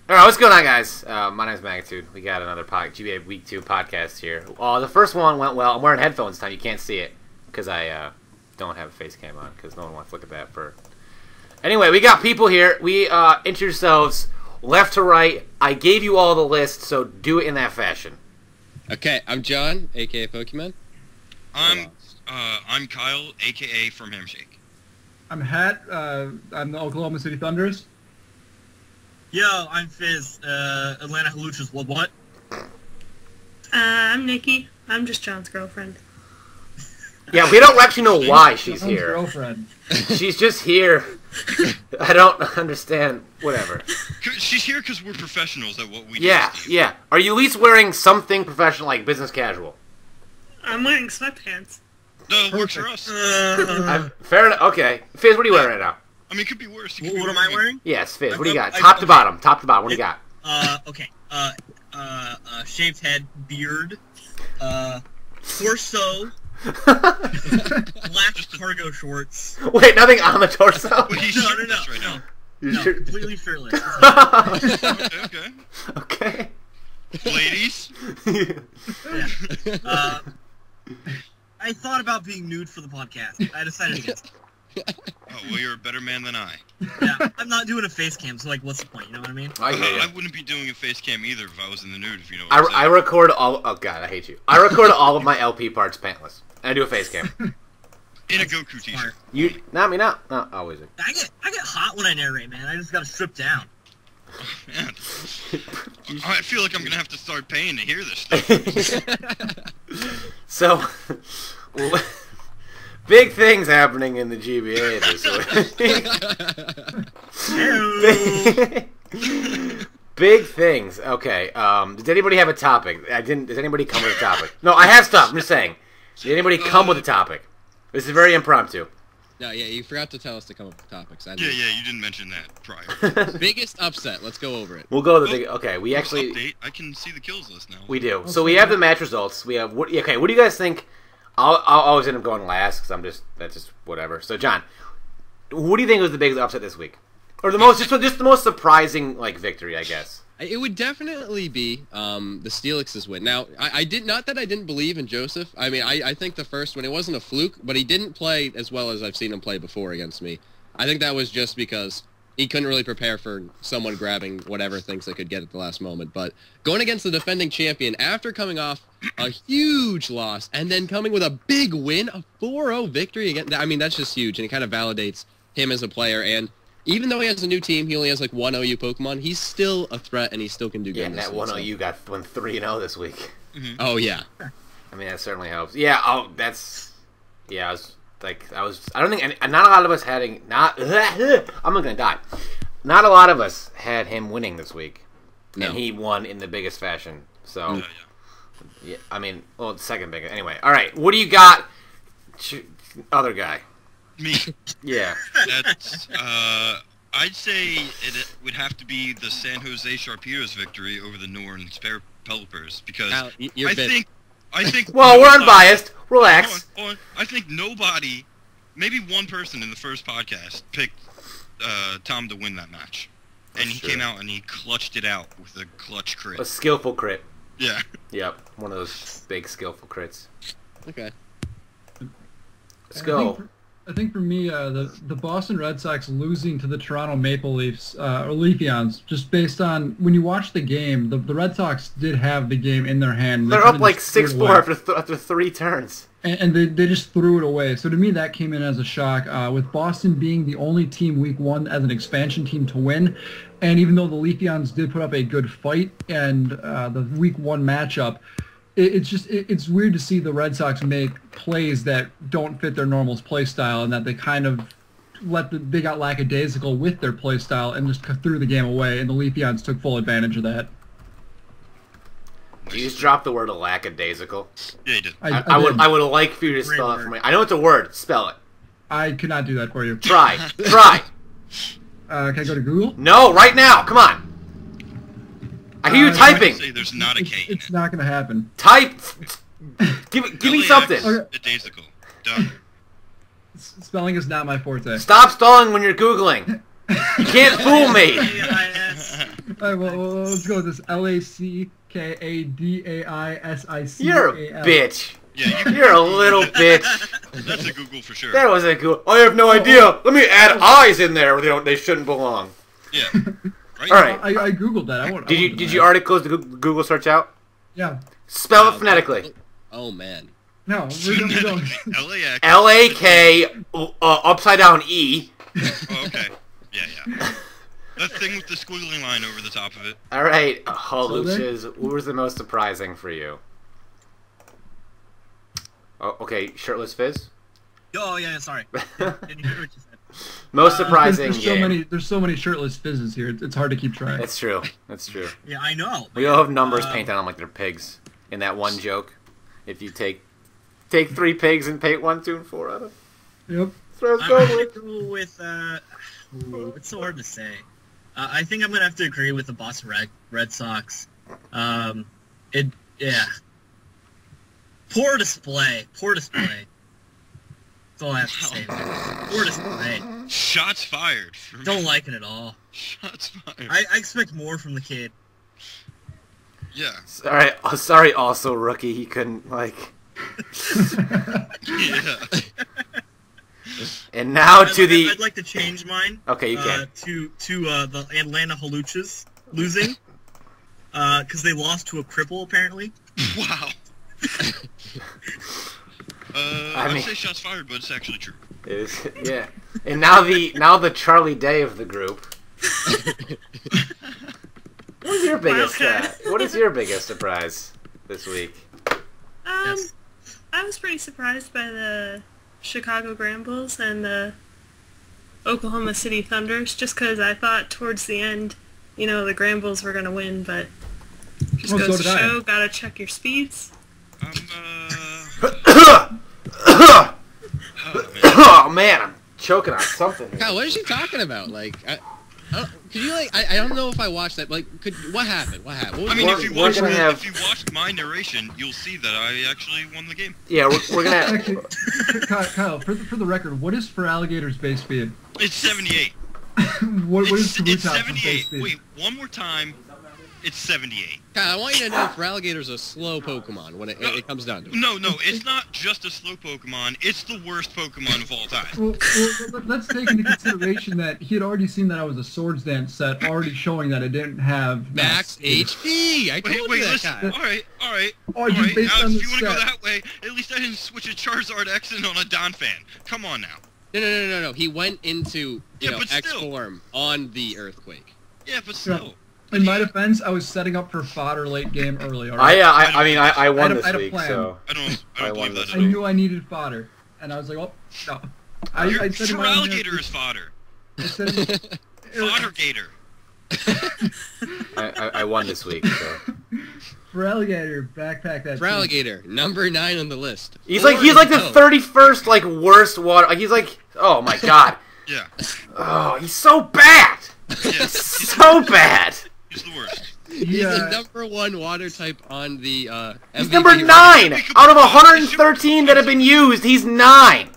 All right, what's going on, guys? My name's Magnitude. We got another GBA Week 2 podcast here. The first one went well. I'm wearing headphones this time. You can't see it because I don't have a face cam on because no one wants to look at that. Anyway, we got people here. We introduce yourselves left to right. I gave you all the list, so do it in that fashion. Okay, I'm John, a.k.a. Pokemon. I'm Kyle, a.k.a. from Handshake. I'm Hat. I'm the Oklahoma City Thunders. Yo, I'm Fizz, Atlanta Haluchas. What? I'm Nikki. I'm just John's girlfriend. Yeah, we don't actually know why she's John's here. Girlfriend. She's just here. I don't understand. Whatever. She's here because we're professionals at what we do. Yeah. Are you at least wearing something professional, like business casual? I'm wearing sweatpants. No, it works for us. Fair enough. Okay. Fizz, what are you wearing right now? I mean, it could be worse. What am I wearing? Yes, Fizz. What do you got? Top to bottom. Top to bottom. What do you got? Okay. Shaved head, beard, torso, black cargo shorts. Wait, nothing on the torso? Wait, he's shirtless right now. You No, sure? completely shirtless. Okay. Okay. Ladies. Yeah. I thought about being nude for the podcast. I decided against it. Oh, well, you're a better man than I. Yeah, I'm not doing a face cam, so, like, what's the point? You know what I mean? I hear I you. wouldn't be doing a face cam either if I was in the nude, if you know what I'm saying. I record all... Oh, God, I hate you. I record all of my LP parts pantless. And I do a face cam. In a Goku t-shirt. You... Not me, not always. I get hot when I narrate, man. I just gotta strip down. Man. I feel like I'm going to have to start paying to hear this stuff. So... Big things happening in the GBA this week. Big things. Okay. Does anybody have a topic? Does anybody come with a topic? No, I have stuff. I'm just saying. Did anybody come with a topic? This is very impromptu. No, yeah, you forgot to tell us to come up with topics. Yeah, you didn't mention that prior. Biggest upset. Let's go over it. We'll go to the big... Okay, we actually... Update. I can see the kills list now. We do. So we have the match results. We have... Okay, what do you guys think... I'll always end up going last because that's just whatever. So John, what do you think was the biggest upset this week, or the most just the most surprising victory, I guess? It would definitely be the Steelix's win. Now, I didn't believe in Joseph. I mean, I think the first one, it wasn't a fluke, but he didn't play as well as I've seen him play before against me. I think that was just because he couldn't really prepare for someone grabbing whatever things they could get at the last moment. But going against the defending champion after coming off a huge loss and then coming with a big win, a 4-0 victory again. I mean, that's just huge, and it kind of validates him as a player. And even though he has a new team, he only has one OU Pokemon, he's still a threat, and he still can do good. Yeah, and that one OU went 3-0 this week. Mm-hmm. Oh, yeah. I mean, that certainly helps. Yeah, I don't think not a lot of us I'm gonna die. Not a lot of us had him winning this week, and he won in the biggest fashion. So, yeah, I mean, well, second biggest. Anyway, all right. What do you got, other guy? Me. Yeah. That's I'd say it would have to be the San Jose Sharpedo's victory over the New Orleans Pelipers because I think. Well, we're unbiased. Relax. Hold on. I think nobody, maybe one person in the first podcast picked Tom to win that match, and he came out and he clutched it out with a clutch crit. A skillful crit. Yeah. Yep. One of those big skillful crits. Okay. Let's go. I think for me, the Boston Red Sox losing to the Toronto Maple Leafs, or Leafeons, just based on, when you watch the game, the Red Sox did have the game in their hand. They're up like 6-4 after 3 turns. And they just threw it away. So to me, that came in as a shock, with Boston being the only team week 1 as an expansion team to win. And even though the Leafeons did put up a good fight and the week 1 matchup, it's weird to see the Red Sox make plays that don't fit their normal play style, and that they kind of they got lackadaisical with their play style and just threw the game away, and the Leafeons took full advantage of that. You just dropped the word lackadaisical. Yeah, you did. I would like for you to spell it for me. I know it's a word. Spell it. I could not do that for you. Try. Can I go to Google? No, right now. Come on. I hear you typing. Say there's not a K in It's not going to happen. Type. Give me something. Lackadaisical. Done. Spelling is not my forte. Stop stalling when you're Googling. You can't fool me. All right, well, let's go with this LACKADAISIC. You're a bitch. Yeah, You're a little bitch. That's a Google for sure. That was a Google. I have no idea. Let me add eyes in there where they shouldn't belong. Yeah. Right? All right. I googled that. Did you already close the Google search out? Yeah. Spell it phonetically. Oh man. No, we don't. LAX. LAK upside down E. Oh, okay. Yeah. That thing with the squiggly line over the top of it. All right. Oh, Lucius, what was the most surprising for you? Oh, okay, shirtless Fizz. Oh yeah, sorry. Didn't hear what you said. Most surprising game. There's so many shirtless Fizzes here. It's hard to keep track. That's true. That's true. Yeah, I know. We all have numbers painted on them like they're pigs. In that one joke, if you take 3 pigs and paint 1, 2, and 4 on them. Yep. So I'm gonna go with it's so hard to say. I think I'm gonna have to agree with the Boston Red Sox. Poor display. That's all I have to say. Poor display. Shots fired. Don't like it at all. Shots fired. I expect more from the kid. Yeah. Sorry. Also, rookie, he couldn't like. Yeah. And now I'd like to change mine. Okay, you can. To the Atlanta Haluchas losing, because they lost to a cripple apparently. Wow. I'd say shots fired, but it's actually true. It is, yeah. And now the Charlie Day of the group. What is your biggest surprise this week? Yes. I was pretty surprised by the Chicago Grambles and the Oklahoma City Thunders, just because I thought towards the end, the Grambles were going to win, but just goes to show, gotta check your speeds. Oh man, I'm choking on something here. God, what is she talking about? Like, could you I don't know if I watched that. Like, what happened? What happened? I mean, if you watched my narration, you'll see that I actually won the game. Yeah, we're gonna actually, Kyle, for the record, what is for Alligator's base speed? It's 78. what is It's base 78. speed? Wait, one more time. It's 78. Kyle, I want you to know Feraligator's a slow Pokemon when it comes down to it. No, it's not just a slow Pokemon. It's the worst Pokemon of all time. Well, let's take into consideration that he had already seen that I was a Swords Dance set, already showing that it didn't have max HP. I told you that, listen. Kyle. All right. Oh, just based on Alex, the if you want to go set. that way, at least I didn't switch a Charizard X in on a Donphan. Come on now. No. He went into but X still. form on the Earthquake. Yeah, but still. In my defense, I was setting up for fodder late game early. All I right? I won I this had a week, plan. so I don't believe that I at all. knew I needed fodder, and I was like, "Oh no." I said in my own Feraligator is fodder. I said, Foddergator. I won this week. So. Feraligator, backpack that. Feraligator, number 9 on the list. He's like the 31st worst water. He's like, oh my god. Yeah. Oh, he's so bad. Yeah. So bad. He's the worst. He's the number 1 water type on the He's MVP number 9 out of 113 that have been used. He's 9,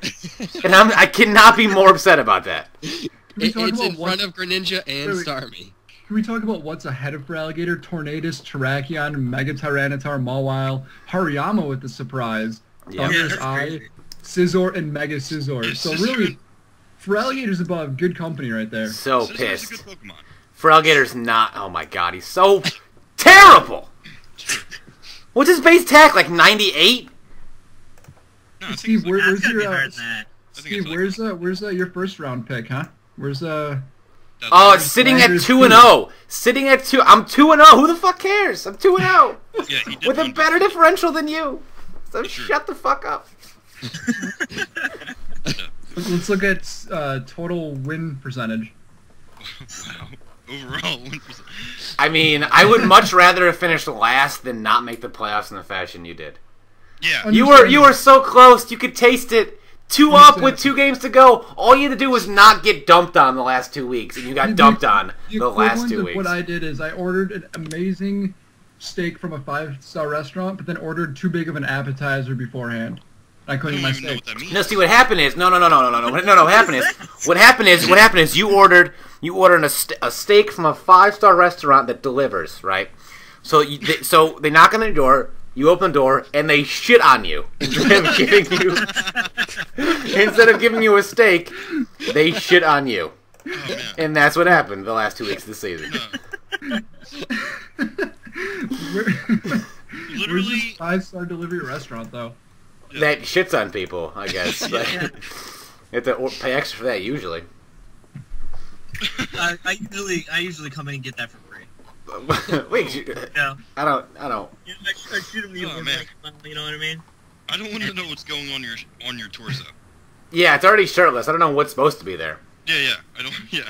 and I cannot be more upset about that. It's in front of Greninja and Starmie. Can we talk about what's ahead of Feraligator? Tornadus, Terrakion, Mega Tyranitar, Mawile, Hariyama with the surprise, Thunder's Eye, Scizor, and Mega Scizor. Yeah, so Scizor. really, Feraligator's above. Good company right there. So Scizor's pissed. a good Pokemon. Feraligator's not. Oh my god, he's so terrible. What's his base attack? Like 98? No, I think Steve, it's like, where's It's gotta be your higher than that. I think Steve? it's like- Where's your first round pick, huh? Where's Oh, it's sitting at Landorus-T. 2-0. Sitting at 2. I'm 2-0. Who the fuck cares? I'm 2-0 Yeah, he did with a win. better differential than you. So True. shut the fuck up. Let's look at total win percentage. Wow. Overall, 1%. I mean, I would much rather have finished last than not make the playoffs in the fashion you did. Yeah. You were so close. You could taste it. 2 up with 2 games to go. All you had to do was not get dumped on the last 2 weeks, and you got dumped on the last 2 weeks. What I did is I ordered an amazing steak from a 5-star restaurant, but then ordered too big of an appetizer beforehand. I couldn't eat my I don't even know steak. what that means. No, see what happened is no. What happened is you ordered a steak from a 5-star restaurant that delivers, right? So they knock on the door, you open the door, and they shit on you instead of giving you a steak. They shit on you, Oh, man. and that's what happened the last 2 weeks of the season. Where's Literally, this 5-star delivery restaurant, though? That shits on people, I guess. But Yeah. you have to pay extra for that usually. I usually come in and get that for free. Wait, Yeah. I don't. I shoot him the Oh, award, man. you know what I mean? I don't want to know what's going on your torso. Yeah, it's already shirtless. I don't know what's supposed to be there. Yeah. I don't. Yeah.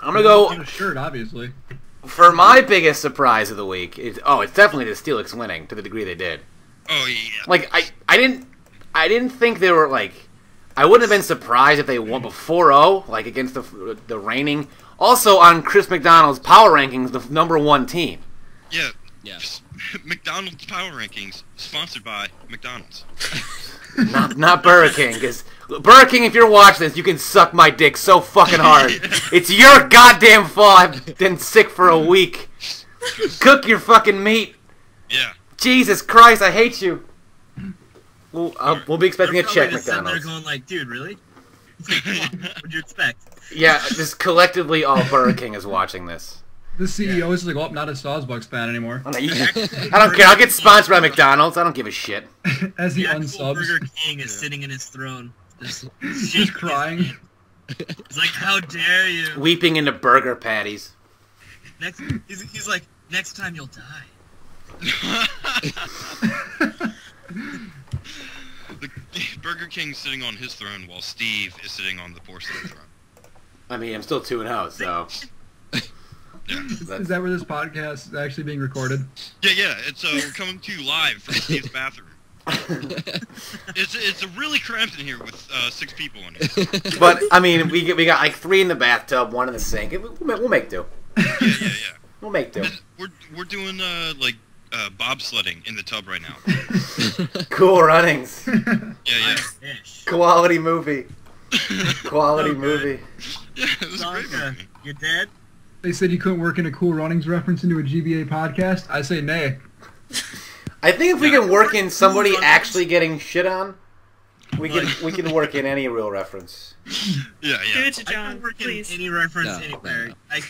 I'm gonna go On a shirt, obviously. for my biggest surprise of the week. It's definitely the Steelix winning to the degree they did. Oh yeah. Like I didn't think they were like. I wouldn't have been surprised if they won 4-0, like against the reigning. Also on Chris McDonald's power rankings, the #1 team. Yeah. Yeah. McDonald's Power Rankings, sponsored by McDonald's. Not Burger King, because Burger King, if you're watching this, you can suck my dick so fucking hard. It's your goddamn fault. I've been sick for a week. Cook your fucking meat. Yeah. Jesus Christ, I hate you. We'll be expecting a They're check, probably just sitting there McDonald's. going like, dude, really? It's like, come on, what'd you expect? Yeah, just collectively all Burger King is watching this. The CEO is like, oh, I'm not a Starbucks fan anymore. I don't care. I'll get sponsored by McDonald's. I don't give a shit. As he The actual unsubs, Burger King is sitting in his throne, just he's crying. It's like, how dare you? Weeping into burger patties. He's like, next time you'll die. The Burger King's sitting on his throne while Steve is sitting on the porcelain throne. I mean, I'm still 2-0, so. Yeah. Is that where this podcast is actually being recorded? Yeah. It's we're coming to you live from Steve's bathroom. It's really cramped in here with 6 people in here. But I mean, we got like 3 in the bathtub, 1 in the sink. We'll make do. Yeah. We'll make do. We're doing bobsledding in the tub right now. Cool runnings. Yeah. Fish. Quality movie. Quality movie. Yeah, it was a great Zonka, movie. you dead? They said you couldn't work in a Cool Runnings reference into a GBA podcast. I say nay. I think if we can work in somebody actually getting shit on, we can work in any real reference. Yeah. Give it to I could John, work please. in any reference No, anywhere. no. I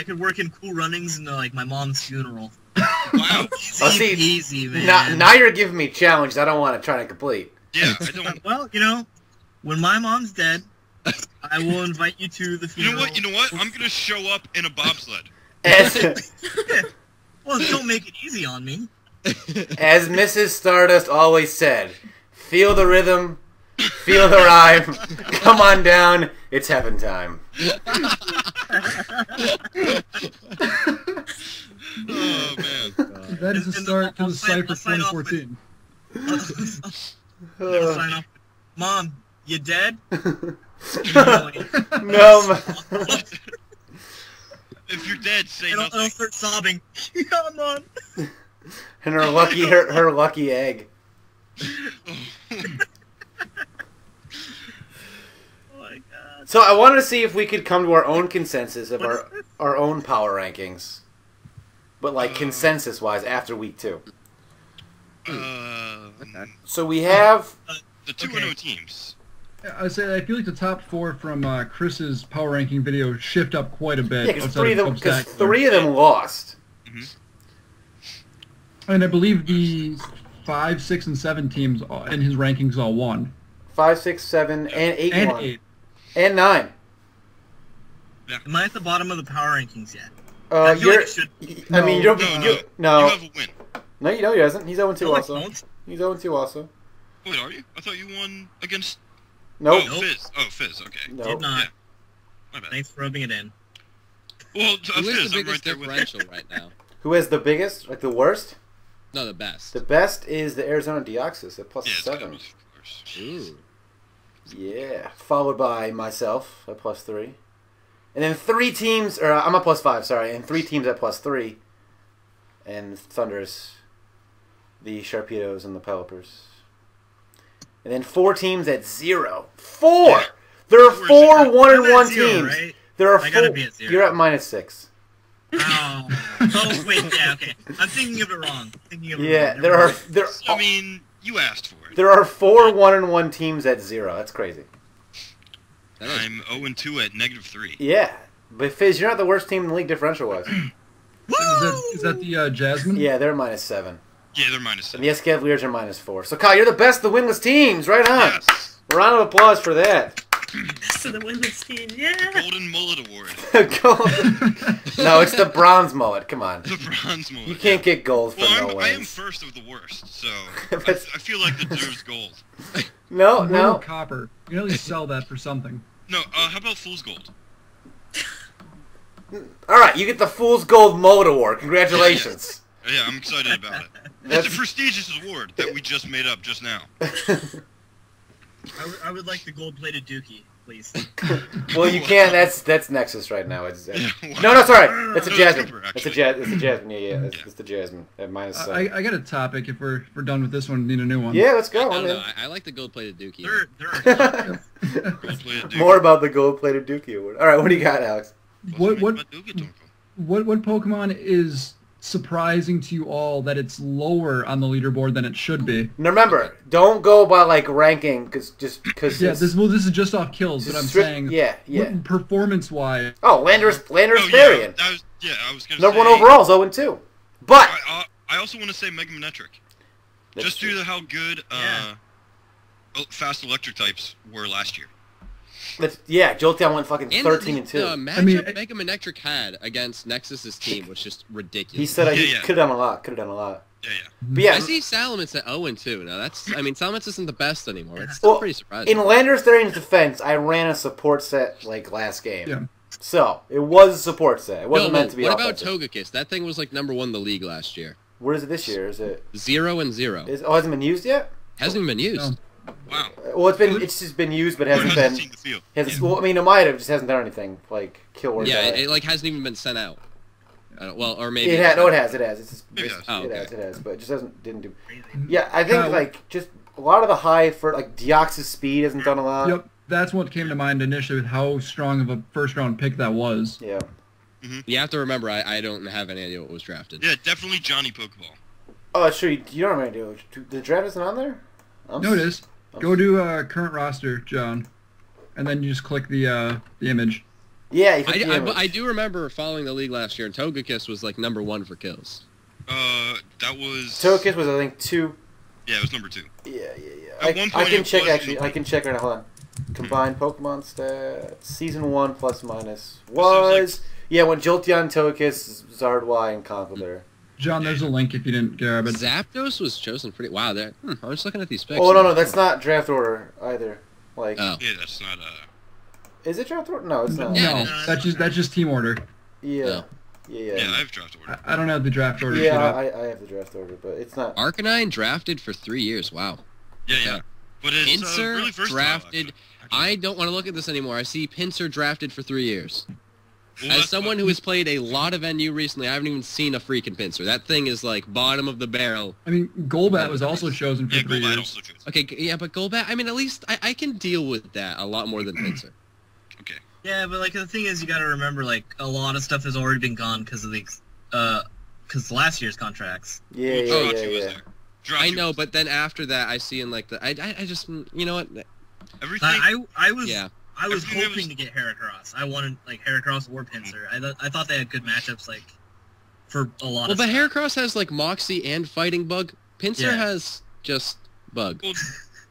could work in Cool Runnings into like my mom's funeral. Wow. Oh, see, Easy, man. now you're giving me challenges I don't want to try to complete. Yeah, I don't. Well, when my mom's dead, I will invite you to the funeral. You know what? I'm gonna show up in a bobsled. As Well, don't make it easy on me. Mrs. Stardust always said, feel the rhythm, feel the rhyme, come on down, it's heaven time. Oh man. That is the And start to I'll the sign- Cypher I'll sign off with- 2014. Never sign off. Mom, you dead? No, If you're dead, say And I'll nothing. start sobbing. Yeah, Mom. and her lucky egg. Oh my god. So I wanted to see if we could come to our own consensus of our own power rankings, but like consensus-wise after week 2. So we have The 2-0 teams. I say I feel like the top 4 from Chris's power ranking video shift up quite a bit. because outside of three of them lost. And I believe the 5, 6, and 7 teams in his rankings all won. 5, 6, 7, and 8 And won. 8. And 9. Am I at the bottom of the power rankings yet? I feel like You're. it should. I mean, No. You no. have a win. No, he doesn't. He's 0-2 No, I also. don't. He's 0-2 also. Wait, are you? I thought you won against. Nope. Oh, Fizz. Oh, Fizz. Okay. No. Did not. Yeah. My bad. Thanks for rubbing it in. Well, Who is Fizz, the I'm right biggest there with you. differential right now? Who has the biggest? Like the worst? No, the best. The best is the Arizona Deoxys at plus Yeah, it's gotta 7. be, of course. Ooh. Yeah. Followed by myself at plus 3. And then 3 teams, or I'm at plus 5, sorry, and 3 teams at plus 3. And Thunders, the Sharpedos, and the Pelipers. And then 4 teams at 0. 4! Yeah. There are 4 I'm 1-1 at 0, teams. right? There are I 4. gotta be at 0. You're at -6. Oh. Oh, wait, yeah, okay. I'm thinking of it wrong. Yeah, I mean, you asked for it. there are 4 1-1 teams at 0. That's crazy. I'm 0-2 at -3. Yeah. But Fizz, you're not the worst team in the league differential-wise. Is that the Jasmine? Yeah, they're -7. Yeah, they're -7. And the Escavaliers are -4. So, Kyle, you're the best of the winless teams. Right on. Yes. Round of applause for that. Best of the winless team, yeah. Golden Mullet Award. No, it's the bronze mullet. Come on. The bronze mullet. You can't get gold for Well, no I am wins. first of the worst, so That's- I feel like that deserves gold. No, What no. about copper? You can at least sell that for something. No, how about Fool's Gold? All right, you get the Fool's Gold Mullet Award. Congratulations. Yeah, I'm excited about it. It's a prestigious award that we just made up just now. I would like the gold-plated dookie, please. Well, you can't. That's Nexus right now. It's Yeah, no, sorry. That's a No, Jasmine. Cooper, It's a actually. It's a Jasmine. Yeah. It's the Jasmine at -7. I got a topic. If we're done with this one, need a new one. Yeah, let's go. I don't man. know. I like the gold-plated dookie. There are Gold-plated Dookie. More about the gold-plated Dookie Award. All right, what do you got, Alex? What Dookie. what Pokemon is surprising to you all that it's lower on the leaderboard than it should be? Now remember, don't go by like ranking because Yeah, this is just off kills, but I'm saying Yeah. performance-wise. Oh, Landorus Oh, Varian. I was gonna Number say, 1 overall, 0-2. But I also want to say Mega Manetric. That's Just due true. to how good fast electric types were last year. Jolteon went fucking And 13-2. the matchup Mega Manectric had against Nexus's team was just ridiculous. He said he Yeah. could have done a lot. Yeah. But yeah, I see Salamence at 0-2. Now Salamence isn't the best anymore. It's still Well, pretty surprising. in Landorus Varian's defense, I ran a support set like last game. Yeah. So it was a support set. It wasn't meant to be what about offensive. Togekiss? That thing was like number 1 in the league last year. Where is it this year? Is it? 0-0. Hasn't been used yet? Hasn't even been used. Wow. Well, it's just been used, but hasn't Hasn't been. seen the field. Well, I mean, it might have, just hasn't done anything like kill or Yeah, die. it like hasn't even been sent out. Or maybe It has. No, it has. It has. It's just, It has. Oh, okay. It has. But it just didn't do. crazy. Yeah, I think Kyle, like just a lot of the high for like Deoxys speed hasn't done a lot. Yep, that's what came to mind initially with how strong of a first-round pick that was. Yeah. You have to remember, I don't have any idea what was drafted. Yeah, definitely Johnny Pokeball. Oh, that's true. You don't remember the draft isn't on there. No, it is. Go to current roster, John, and then you just click the image. Yeah, you click the image. I do remember following the league last year, and Togekiss was like number 1 for kills. That was... Togekiss was I think 2. Yeah, it was number 2. Yeah. At one I point can it check was actually. in- I can check right now. Hold on. Combined Pokemon stats. Season 1 plus minus was when Jolteon, Togekiss, Zardwai, and Conkeldurr. John, there's a link if you didn't grab it. Zapdos was chosen pretty... Wow, I'm just looking at these picks. Oh no, that's not draft order either. Like, Oh. Yeah, that's not... is it draft order? No, it's not. Yeah. No, that's just team order. Yeah. No. Yeah, I have draft order. I don't have the draft order. shit Yeah, up. I have the draft order, but it's not. Arcanine drafted for 3 years. Wow. Yeah. But it's Pinsir really versatile, drafted... actually. I don't want to look at this anymore. I see Pinsir drafted for 3 years. Well, As that's someone fine. who has played a lot of NU recently, I haven't even seen a freaking Pinsir. That thing is like bottom of the barrel. I mean, Golbat was also chosen for Yeah, 3 Golbat years. also chose. Okay, yeah, but Golbat, I mean, at least I can deal with that a lot more than Pinsir. Okay. Yeah, but like the thing is, you got to remember, like a lot of stuff has already been gone because of the last year's contracts. Yeah. Jirachi was there. Jirachi I know, was but then after that, I see in like the... I just... You know what? there. Everything... I was Yeah. I was Everything that hoping to get Heracross. I wanted like Heracross or Pinsir. I thought they had good matchups like for a lot Well, of but stuff. Heracross has like Moxie and Fighting Bug. Pinsir Yeah. has just Bug.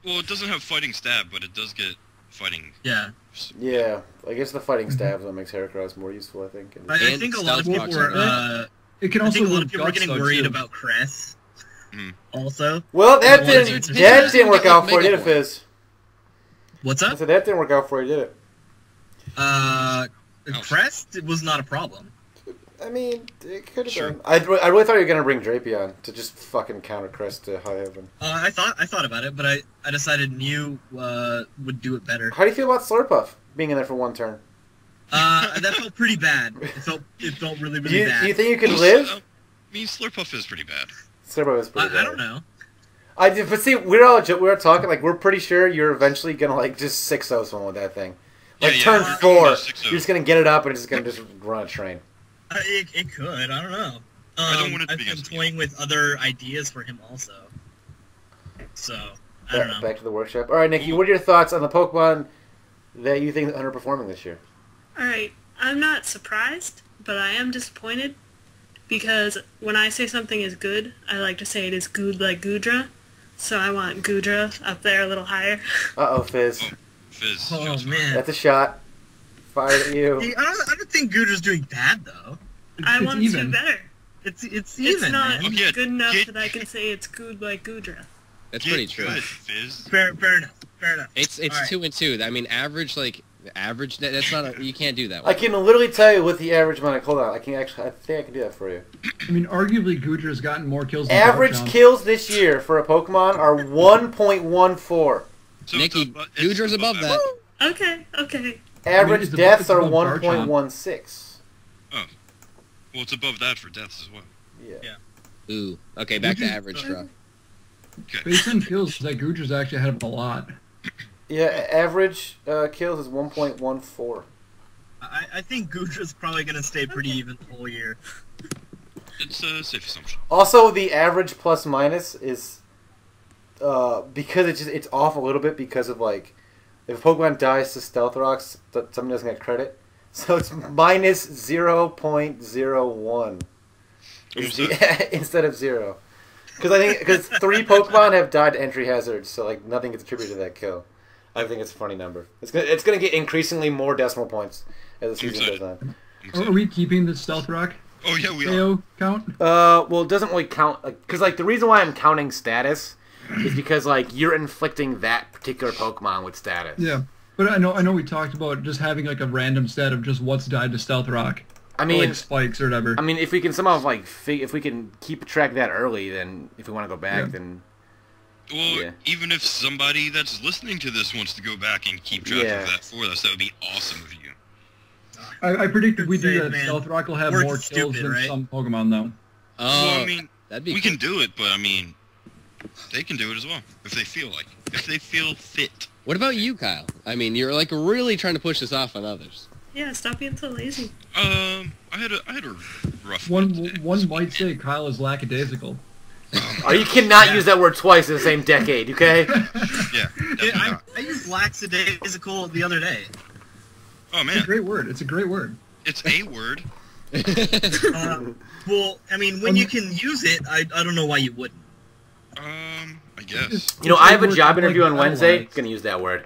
Well, it doesn't have fighting stab, but it does get fighting. Yeah. Yeah. I guess the fighting stab is what makes Heracross more useful. I think. I And think a lot of Stealth people Box were It can I also think a lot move of people were guts, getting though, worried too. about Cress. Mhm. Also. Well, that Well, didn't work out for you, did it, Mega Fizz? What's I up? said that didn't work out for you, did it? Cress was not a problem. I mean, it could have Sure. been. I really thought you were gonna bring Drapion to just fucking counter Crest to High Heaven. I thought about it, but I decided Mew would do it better. How do you feel about Slurpuff being in there for one turn? That felt pretty bad. It felt really really bad. Do you think you could live? I mean, Slurpuff is pretty bad. Slurpuff is pretty bad. I don't know. But see, we're talking like we're pretty sure you're eventually gonna like just 6-0 someone with that thing. Like turn 4, you're just gonna get it up and it's just gonna just run a train. It could. I don't know. I don't want it to I've be been against toying with other ideas for him also. So I don't know. Back to the workshop. All right, Nikki, what are your thoughts on the Pokemon that you think are underperforming this year? All right, I'm not surprised, but I am disappointed because when I say something is good, I like to say it is good like Goodra. So I want Goodra up there a little higher. Uh-oh, Fizz. Fizz. Oh man. That's a shot. Fired at you. Hey, I don't think Goodra's doing bad though. I want to do better. It's It's even, not man. Okay, good enough get- that I can say it's good like Goodra. That's Get pretty true. good, Fizz. Fair enough. Fair enough. It's All right. 2 and 2. I mean, average. That's not. You can't do that. I can literally tell you what the average amount of... Hold on, I think I can do that for you. I mean, arguably, Goodra's gotten more kills than Average Garchomp. kills this year for a Pokemon are 1.14. So Nikki, it's Goodra's above that. Okay. Average it's deaths above are Garchomp. 1.16. Well, it's above that for deaths as well. Yeah. Ooh. Okay, back to average drop. Okay. Based on kills, that Goodra's actually ahead of a lot. Yeah, average kills is 1.14. I think Goodra's probably gonna stay pretty even the whole year. It's a safe assumption. Also, the average plus minus is because it's off a little bit because of like if a Pokemon dies to Stealth Rocks, someone doesn't get credit. So it's minus 0.01 instead of 0. Because 3 Pokemon have died to entry hazards, so like nothing gets attributed to that kill. I think it's a funny number. It's gonna get increasingly more decimal points as the season goes on. Are we keeping the Stealth Rock Oh yeah, we are. KO count? Well, it doesn't really count because like the reason why I'm counting status is because like you're inflicting that particular Pokemon with status. Yeah, but I know we talked about just having like a random stat of just what's died to Stealth Rock. I Or, mean, like spikes or whatever. I mean, if we can somehow like if we can keep track of that early, then if we want to go back, Yeah. then Well, Yeah. even if somebody that's listening to this wants to go back and keep track Yeah. of that for us, that would be awesome of you. I predict if we do Say, that, man, Stealth Rock will have we're more kills stupid, than right? some Pokemon though. Well, Oh, I mean, that'd be we can do it, but I mean, they can do it as well if they feel like it. If they feel fit. What about you, Kyle? I mean, you're like really trying to push this off on others. Yeah, stop being so lazy. I had a rough One week today. one might say Kyle is lackadaisical. oh, you cannot use that word twice in the same decade, okay? Yeah, definitely Yeah, not. I used lackadaisical the other day. Oh It's a man, great word. It's a great word. it's a word. Well, I mean, when you can use it, I don't know why you wouldn't. I guess. You know, I have a It's job like interview on battle Wednesday. lines. Gonna use that word.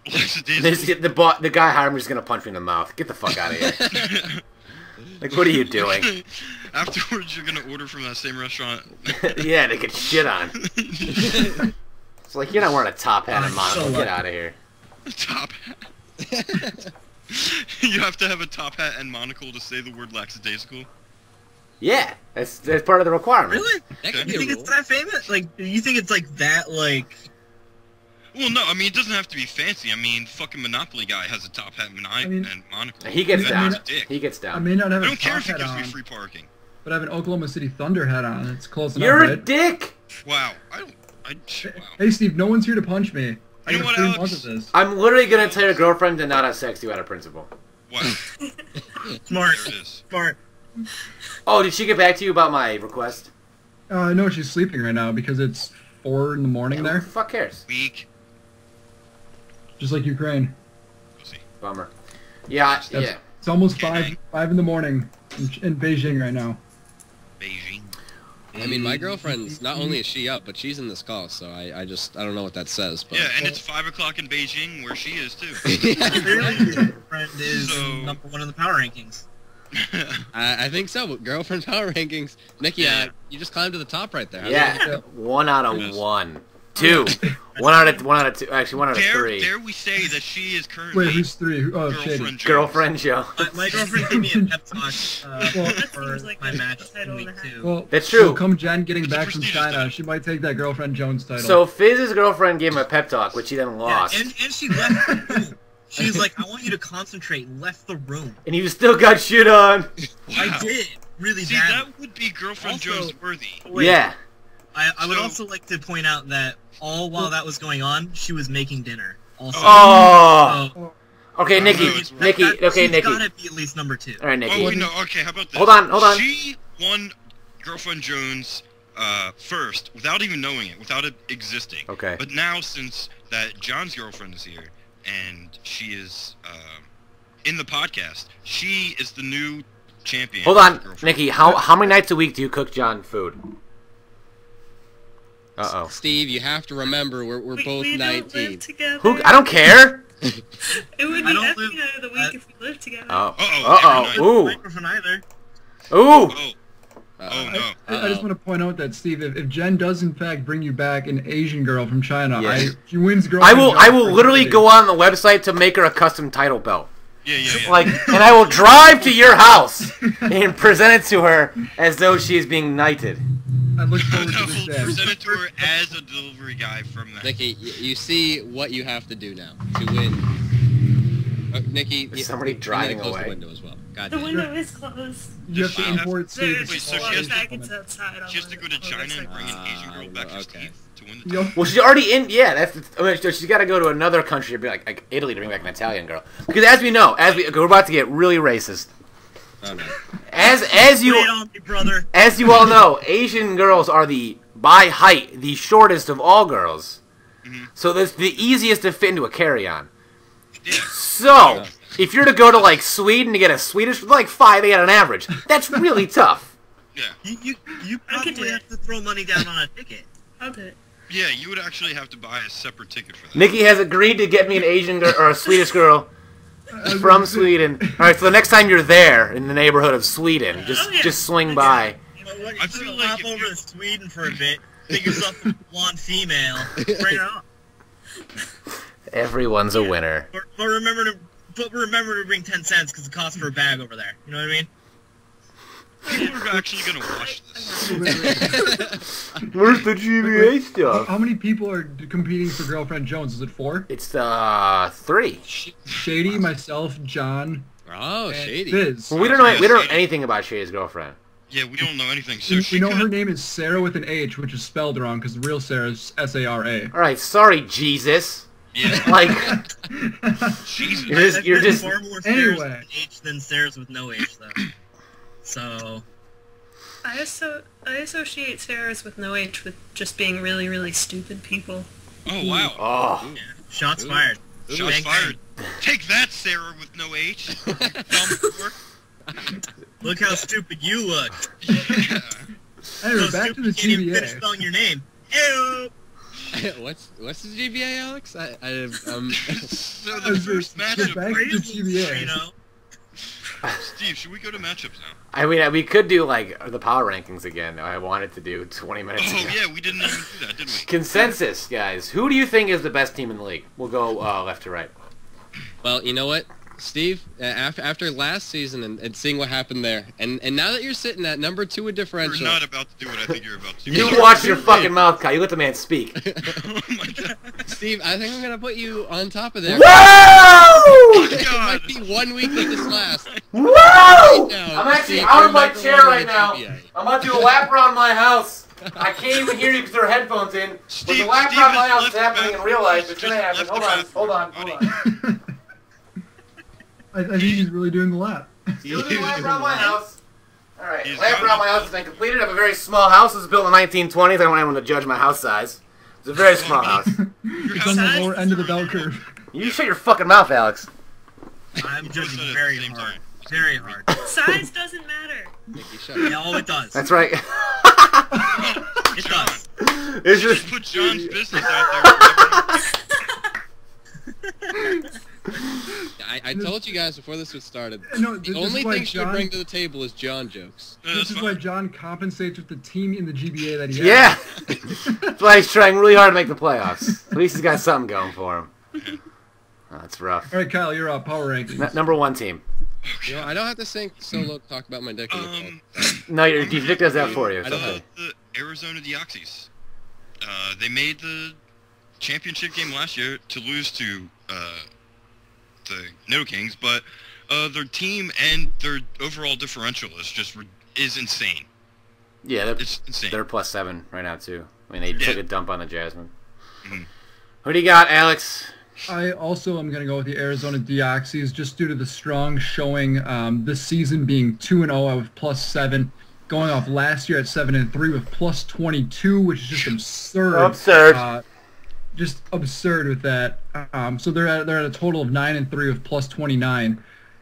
Lackadaisical. The guy hiring me is gonna punch me in the mouth. Get the fuck out of here. Like, what are you doing? Afterwards, you're gonna order from that same restaurant. Yeah, to get shit on. It's like you're not wearing a top hat and monocle. so Get lucky. out of here. Top hat. You have to have a top hat and monocle to say the word lackadaisical. Yeah, that's part of the requirement. Really? That could You be a think rule. it's that famous? Like, you think it's like that? Like, Well, no, I mean, it doesn't have to be fancy. I mean, fucking Monopoly guy has a top hat and monocle. He gets That down. guy's a dick. He gets I down. may not have I a don't care top if he hat gives me on, free parking. but I have an Oklahoma City Thunder hat on. It's close enough, You're a right? dick. Wow. Wow. Hey, Steve, no one's here to punch me. I You know got what, 3 Alex? months of this. I'm literally gonna tell your girlfriend to not have sex you out of principle. Wow. smart, There it is. smart. Oh, did she get back to you about my request? I know she's sleeping right now because it's 4 in the morning Who there, the fuck cares? Weak. just like Ukraine. Pussy. Bummer. Yeah, That's- yeah. It's almost 5 in the morning in Beijing right now. Beijing. I mean, my girlfriend's not only is she up, but she's in this call, so I don't know what that says. But Yeah, and it's 5 o'clock in Beijing, where she is, too. Clearly, your friend is So- #1 in the power rankings. I think so. But girlfriend power rankings, Nikki, Yeah. you just climbed to the top right there. Yeah. 1 out of Yes. 1. 2. 1 out of 2. Actually, 1 out of 3. Dare we say that she is currently Wait, who's 3? Oh, Shady. girlfriend Jones. Girlfriend Joe. My girlfriend gave me a pep talk That for seems like my a match title in and week a half. 2. Well, That's true. well, come Jen getting It's a back from prestigious China, title. she might take that Girlfriend Jones title. So Fizz's girlfriend gave him a pep talk, which he then Yeah, lost. and she left the room. She was like, I want you to concentrate, and left the room. And he still got shit on. Wow. I did. Really See, bad. that would be girlfriend Also- Jones worthy. Wait, Yeah. I would also like to point out that all while that was going on, she was making dinner. Also. Oh. So, Okay, Nikki. She's Nikki. Okay, she's Nikki. gotta be at least number 2. All right, Nikki. Oh, wait, no. Okay, how about this? Hold on. She won Girlfriend Jones first without even knowing it, without it existing. Okay. But now, since that John's girlfriend is here and she is in the podcast, she is the new champion. Hold on, girlfriend. Nikki. How many nights a week do you cook John food? Uh-oh. Steve, you have to remember we're both we 19. don't live together. Who? I don't care. It would I be don't every live- night of the week if we lived together. Oh. Uh-oh, every night. Ooh. Microphone either. Ooh. Oh, oh no. I just want to point out that Steve, if Jen does in fact bring you back an Asian girl from China, Yes. she wins girl. I will literally go on the website to make her a custom title belt. Yeah. Like, and I will drive to your house and present it to her as though she is being knighted. I look No, forward to this day. present it to her as a delivery guy from that. Nikki, you see what you have to do now to win. Nikki, There's somebody you need to driving close away. the window as well. God The damn. window is closed. You have to Wow. import Steve. There's Wait, just so a she lot has of to- faggots outside. She has to go to China and bring an Asian girl back to okay. Steve to win the Yo, title. Well, she's already in. Yeah, she's got to go to another country to be like Italy to bring back an Italian girl. Because as we know, we're about to get really racist. Oh, no. As Lay you it on me, brother. as you all know, Asian girls are by height the shortest of all girls. So that's the easiest to fit into a carry-on. Yeah. So if you're to go to like Sweden to get a Swedish, like 5'8" on average, that's really tough. Yeah. You I could do probably it. have to throw money down on a ticket. I'll do it. Yeah, you would actually have to buy a separate ticket for that. Nikki has agreed to get me an Asian girl or a Swedish girl from Sweden. All right, so the next time you're there in the neighborhood of Sweden, just swing by. You know what? I You feel should like hop if over you- to Sweden for a bit. Pick yourself a blonde female. Bring her on. Everyone's a winner. But remember to bring 10 cents because it costs for a bag over there. You know what I mean? People are actually gonna watch this. Where's the GBA stuff? how many people are competing for Girlfriend Jones? Is it 4? It's 3. Shady, myself, John, Oh, and shady. Fizz. Well, we don't know anything about Shady's girlfriend. Yeah, we don't know anything. So We she know could, her name is Sarah with an H, which is spelled wrong because the real Sarah is S-A-R-A. All right, sorry, Jesus. Yeah. Like, Jesus. you're I've just met far more Sarahs Anyway. with H than Sarahs with no H, though. So, I associate Sarah's with no H with just being really, really stupid people. Oh wow. oh, shots fired. Shots Bang, fired. Take that, Sarah with no H. Dumb dork. Look how stupid you look. Yeah. Anyway, So back stupid to the you can't even finish GBA. spelling your name. Ew. what's the GBA, Alex? So the first matchup. back to the GBA. You know. Steve, should we go to matchups now? I mean, we could do like the power rankings again. I wanted to do 20 minutes ago. Oh yeah, we didn't even do that, did we? Consensus, guys. Who do you think is the best team in the league? We'll go left to right. Well, you know what, Steve? After last season and seeing what happened there, and now that you're sitting at number 2 in You're differential, not about to do what I think you're about to do. You watch your fucking mouth, Kyle. You let the man speak. Oh my god. Steve, I think I'm gonna put you on top of there. Whoa! It might be 1 week that this lasts. Whoa! now, I'm actually Steve, out you're of my number chair 1 in right the now. GBA. I'm about to do a lap around my house. I can't even hear you because there are headphones in. But the Steve- lap Steve around my has house is left the happening in bathroom. real life. He's It's gonna just happen. left the Hold on. bathroom. I think he's really doing the lap. Still doing a lap around my house. Alright, He's lap got around it. my house has been completed. I have a very small house. It was built in the 1920s. I don't want anyone to judge my house size. It's a very small house. Your It's house on the is lower end of the bell right now. curve. You shut your fucking mouth, Alex. I'm Both judging at the very same hard. time. Very hard. Size doesn't matter. Nikki, shut up. Yeah, oh, it does. That's right. It John, does. It's just just put John's business out there. I told you guys before this was started. No, The this only is why thing she would John- bring to the table is John jokes. No, This that's is fine. why John compensates with the team in the GBA that he has. yeah. That's why he's trying really hard to make the playoffs. At least he's got something going for him. Oh, that's rough. All right, Kyle, you're up. Power rankings. Number 1 team. You know, I don't have to sing solo to talk about my dick in the club. No, your Vic does that for you. It's I don't okay. The Arizona Deoxys. They made the championship game last year to lose to the Nido Kings, but their team and their overall differential is insane. Yeah, It's insane. they're +7 right now too. I mean, they took a dump on the Jasmine. Mhm. Who do you got, Alex? I also am going to go with the Arizona Deoxys just due to the strong showing this season being 2-0 with +7, going off last year at 7-3 with +22, which is just absurd. Absurd. Just absurd with that. So they're at a total of 9-3 with +29.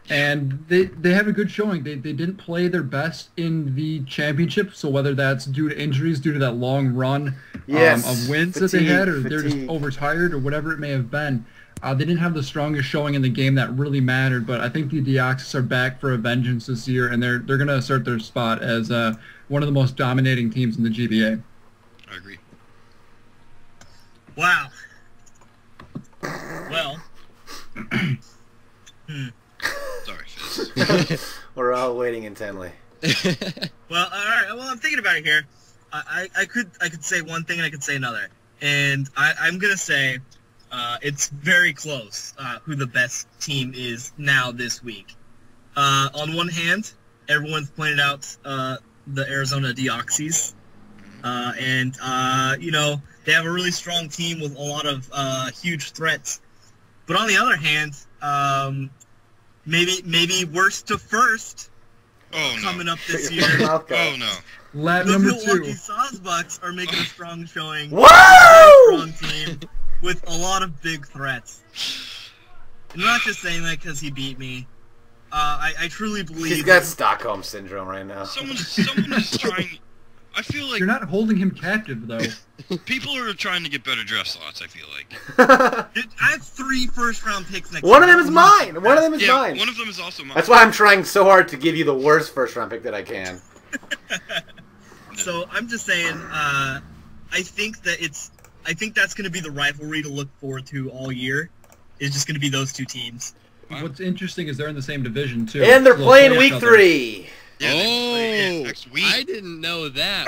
And they have a good showing. They didn't play their best in the championship, so whether that's due to injuries, due to that long run of wins that they had, or they're just overtired, or whatever it may have been, they didn't have the strongest showing in the game that really mattered. But I think the Deoxys are back for a vengeance this year, and they're going to assert their spot as one of the most dominating teams in the GBA. I agree. Wow. Well. Sorry, Fizz. We're all waiting intently. Well, all right. Well, I'm thinking about it here. I could say one thing and I could say another, and I'm gonna say it's very close who the best team is now this week. On one hand, everyone's pointed out the Arizona Deoxys, and you know, they have a really strong team with a lot of huge threats. But on the other hand, maybe worst to first coming up this year. Oh no. Lab The number Milwaukee 2. Sawsbucks are making a strong showing. Woo! Strong team with a lot of big threats. I'm not just saying that because he beat me. I truly believe He's got Stockholm syndrome right now. Someone is trying. I feel like You're not holding him captive, though. people are trying to get better draft slots. I feel like. Dude, I have 3 first-round picks next One year. of them is mine. One of them is Yeah, mine. one of them is also mine. That's why I'm trying so hard to give you the worst first-round pick that I can. So I'm just saying, I think that's going to be the rivalry to look forward to all year. It's just going to be those two teams. Wow. What's interesting is they're in the same division, too. And they're So they'll playing play week each other. 3. Yeah, they play Oh, next week. I didn't know that.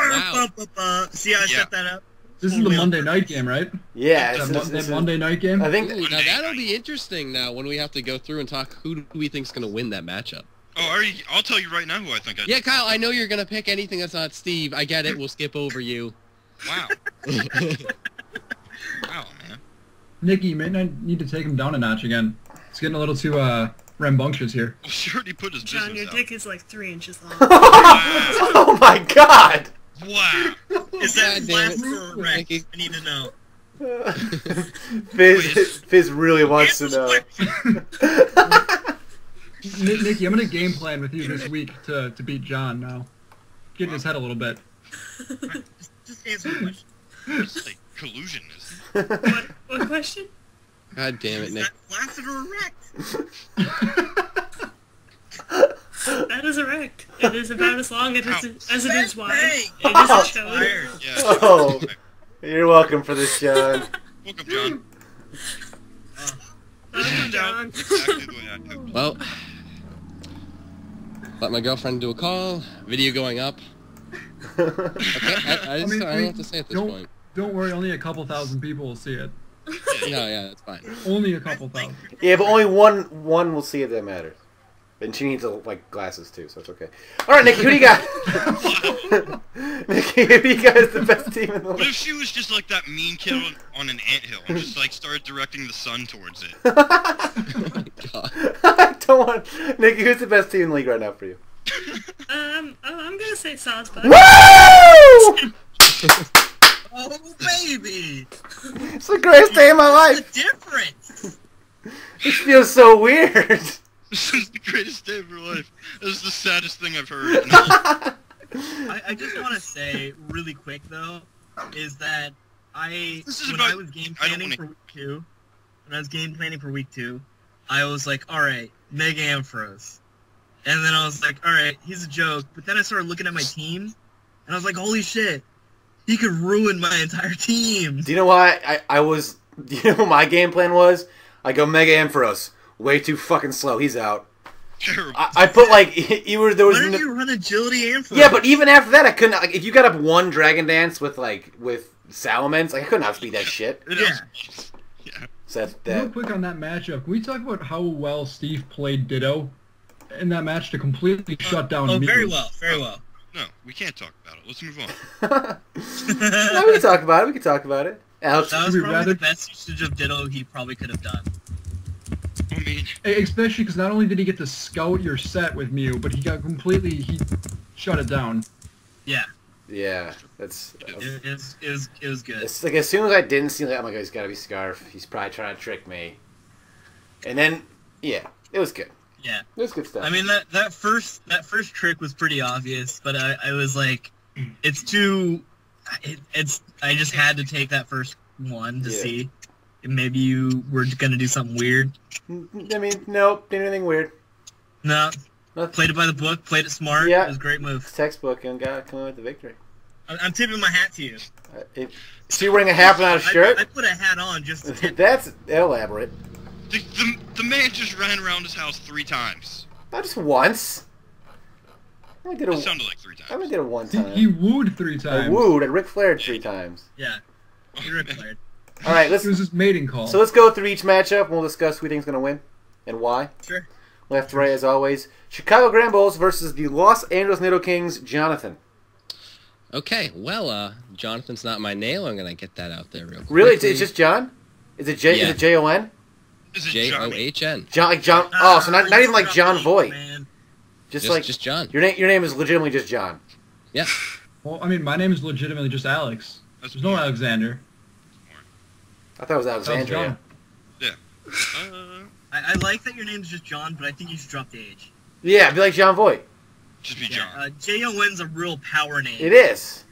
Wow. See how I Yeah. set that up? This is the Monday night game, right? Yeah, That Monday night game? I think. Ooh, now that'll be interesting now when we have to go through and talk who do we think's going to win that matchup. Oh, I'll tell you right now who I think. Yeah, Kyle, I know you're going to pick anything that's not Steve. I get it. We'll skip over you. Wow. Wow, man. Nikki, you may not need to take him down a notch again. It's getting a little too rambunctious here. Well, she already put his John, your business dick is like 3 inches long. Oh my god! out. Wow. Is that God damn it. flat or erect? Nikki. I need to know. Fizz really wants to know. Nikki, I'm going to game plan with you this week to beat John now. Get in his head a little bit. Just answer the question. It's like collusion, What question? God damn it, Is Nick. that flaccid or erect? That is erect. It is about as long as it is wide. Hey, It is a Oh. show. Tired. Yeah. Oh, you're welcome for this, John. Welcome, John. Oh, Turned out John. exactly the way I hoped. Well, let my girlfriend do a call. Video going up. Okay, I don't know what to say at this point. Don't worry, only a couple thousand people will see it. No, yeah, that's fine. Only a couple thousand. Yeah, but only one will see if that matters. And she needs like glasses too, so it's okay. All right, Nikki, who do you got? Nikki, who do you got as the best team in the What if league? she was just like that mean kid on an anthill and just like started directing the sun towards it? Oh, God. I don't want Nikki. Who's the best team in the league right now for you? I'm gonna say Sawsbuck. Woo! Oh, baby! It's the greatest day of my What's life. the difference? This feels so weird. This is the greatest day of her life. This is the saddest thing I've heard. No. I just want to say really quick though, is that This is when about- I was game I don't planning wanna- for week 2, I was like, all right, Mega Ampharos, and then I was like, all right, he's a joke. But then I started looking at my team, and I was like, holy shit, he could ruin my entire team. Do you know why I was? Do you know what my game plan was? I go Mega Ampharos. Way too fucking slow. He's out. Terrible. I put like there was. Why didn't you run agility Ampharos? Yeah, but even after that, I couldn't. Like, if you got up one Dragon Dance with Salamence, like I couldn't outspeed that shit. It Yeah. is- Yeah. So that's Real that. quick on that matchup, can we talk about how well Steve played Ditto in that match to completely shut down Oh, me? very well, very well. No, we can't talk about it. Let's move on. No, we can talk about it. We can talk about it. Alex, That was Should we probably rather- the best usage of Ditto he probably could have done. I mean, Especially because not only did he get to scout your set with Mew, but he shut it down. Yeah, yeah, that's. it was good. It's like as soon as I didn't see, like, oh my god, he's got to be Scarf. He's probably trying to trick me. And then, yeah, it was good. Yeah. It was good stuff. I mean that first trick was pretty obvious, but I was like, it's too. I just had to take that first one to see. Maybe you were gonna do something weird. I mean, nope, didn't do anything weird. No. Nothing. Played it by the book. Played it smart. Yeah. It was a great move. It's textbook and got coming with the victory. I'm tipping my hat to you. So you're wearing a half without a shirt? I put a hat on just to tip. That's elaborate. the man just ran around his house 3 times. Not just once. I only did It it. sounded like 3 times. I only did it one time. He wooed 3 I times. wooed and Ric Flair 3 times. Yeah. You're a player. All right, It was his mating call. so let's go through each matchup and we'll discuss who we think's gonna win and why. Sure. Left to right as always. Chicago Grand Bulls versus the Los Angeles Nido Kings. Jonathan. Okay, well, Jonathan's not my name. I'm gonna get that out there real quick. Really? It's just John? Is it J? Yeah. Is it Jon? Is it Johnny? John. John, like John. Oh, so not even like John Voight. Man. Just like Just John. your name is legitimately just John. Yeah. Well, I mean, my name is legitimately just Alex. That's There's no more. Alexander. I thought it was That was Alexandria. John. I like that your name's just John, but I think you should drop the H. Yeah, be like John Voight. Just be Yeah, John. J-O-N's a real power name. It is.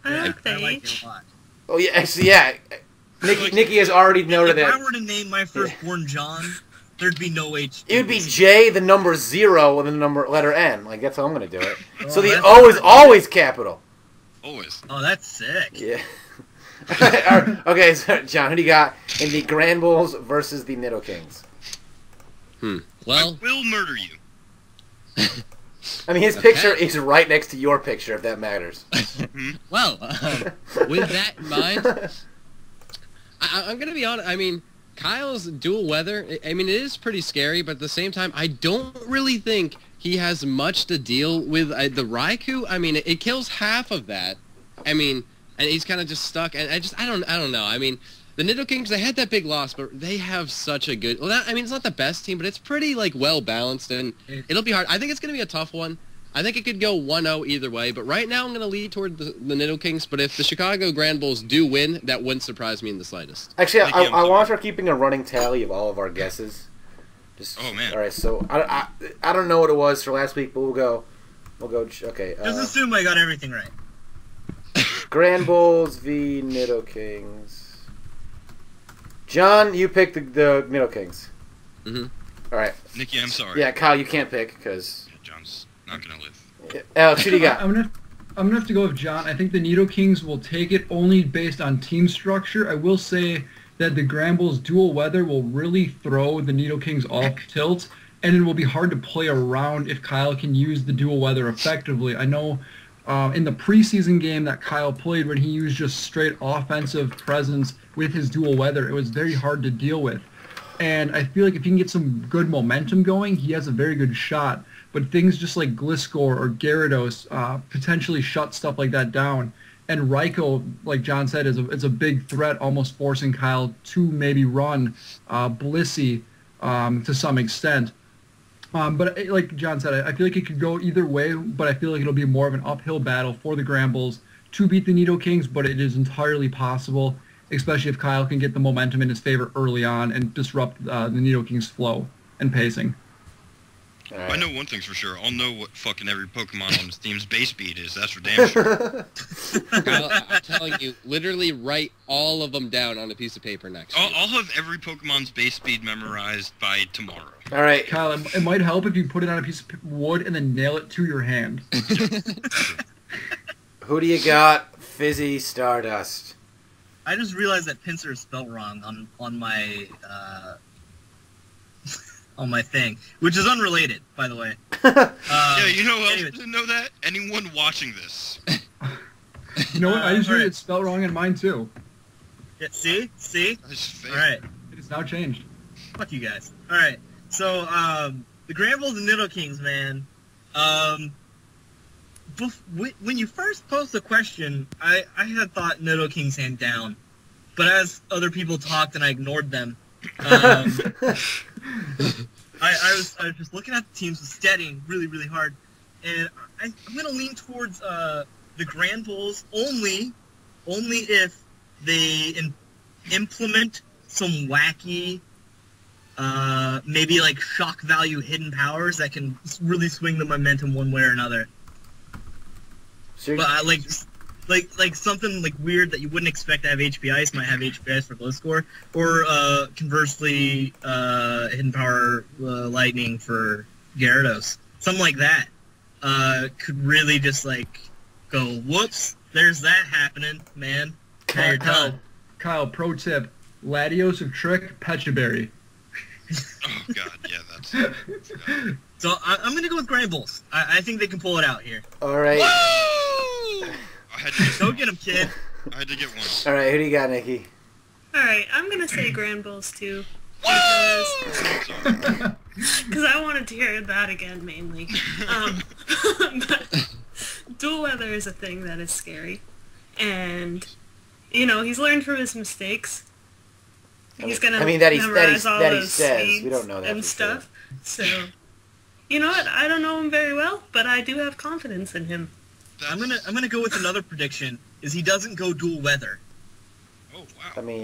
I like the I like H. it a lot. Oh yeah, actually yeah. Nikki has already noted If I that. were to name my firstborn John, there'd be no H. It would be J, the number 0, and the number letter N. Like that's how I'm gonna do it. Oh, So the that's O is good. always capital. Always. Oh, that's sick. Yeah. Okay, so John, who do you got in the Grand Bulls versus the Nido Kings? Well, I will murder you. I mean, his Okay. picture is right next to your picture, if that matters. well, with that in mind, I'm gonna be honest. I mean, Kyle's dual weather. I mean, it is pretty scary, but at the same time, I don't really think he has much to deal with. The Raikou. I mean, it kills half of that. I mean, and he's kind of just stuck. And I don't know. I mean, the Nido Kings, they had that big loss, but they have such a good. Well, I mean, it's not the best team, but it's pretty like well balanced, and it'll be hard. I think it's gonna be a tough one. I think it could go 1-0 either way, but right now I'm going to lead toward the Nido Kings. But if the Chicago Grand Bulls do win, that wouldn't surprise me in the slightest. Actually, Nikki, I'm I want sorry. to start keeping a running tally of all of our guesses. Just, Oh, man. All right, so I don't know what it was for last week, but we'll go. Okay. Just assume I got everything right. Grand Bulls v Nido Kings. John, you picked the Nido Kings. Mhm. All right. Nikki, I'm sorry. Yeah, Kyle, you can't pick because. Yeah, John's not gonna live. Alex, who do you got? I'm gonna have to go with John. I think the Nido Kings will take it only based on team structure. I will say that the Grand Bulls dual weather will really throw the Nido Kings off tilt, and it will be hard to play around if Kyle can use the dual weather effectively. I know in the preseason game that Kyle played, when he used just straight offensive presence with his dual weather, it was very hard to deal with. And I feel like if he can get some good momentum going, he has a very good shot. But things just like Gliscor or Gyarados potentially shut stuff like that down. And Raikou, like John said, is a big threat, almost forcing Kyle to maybe run Blissey to some extent. But like John said, I feel like it could go either way, but I feel like it'll be more of an uphill battle for the Grand Bulls to beat the Nido Kings, but it is entirely possible, especially if Kyle can get the momentum in his favor early on and disrupt the Nido Kings' flow and pacing. All I right. know one thing's for sure. I'll know what fucking every Pokemon on this team's base speed is. That's for damn sure. Kyle, I'm telling you, literally write all of them down on a piece of paper next week. I'll have every Pokemon's base speed memorized by tomorrow. All right. Kyle, it might help if you put it on a piece of wood and then nail it to your hand. Who do you got? Fizzy Stardust. I just realized that Pinsir is spelled wrong on my on my thing, which is unrelated, by the way. Yeah, you know who else anyways. didn't know that? Anyone watching this. You know what? I just heard alright. it spelled wrong in mine too. Yeah, see? That's fake. All right. It is now changed. Fuck you guys. All right. So, the Grand Bulls and Nido Kings, man. when you first posed the question, I had thought Nido King's hand down, but as other people talked and I ignored them, I was just looking at the teams, studying really, really hard, and I'm gonna lean towards the Grand Bulls only if they implement some wacky, maybe like shock value hidden powers that can really swing the momentum one way or another. Sure. But like something like weird that you wouldn't expect to have HP Ice might have HP Ice for glow score, or conversely, hidden power lightning for Gyarados. Something like that could really just like go, whoops, there's that happening, man. Now you're done. Kyle, pro tip: Latios of Trick, Pechaberry. Oh god, yeah, that's. So I'm gonna go with Grand Bulls. I think they can pull it out here. All right. Woo! Go get him, kid. I had to get one. All right, who do you got, Nikki? Alright, I'm gonna say Grand Bulls too. Because I wanted to hear that again, mainly. But dual weather is a thing that is scary. And, you know, he's learned from his mistakes. He's gonna memorize all those says. We don't know that and stuff. Sure. So, you know what? I don't know him very well, but I do have confidence in him. I'm gonna go with another prediction. Is he doesn't go dual weather. Oh wow. I mean,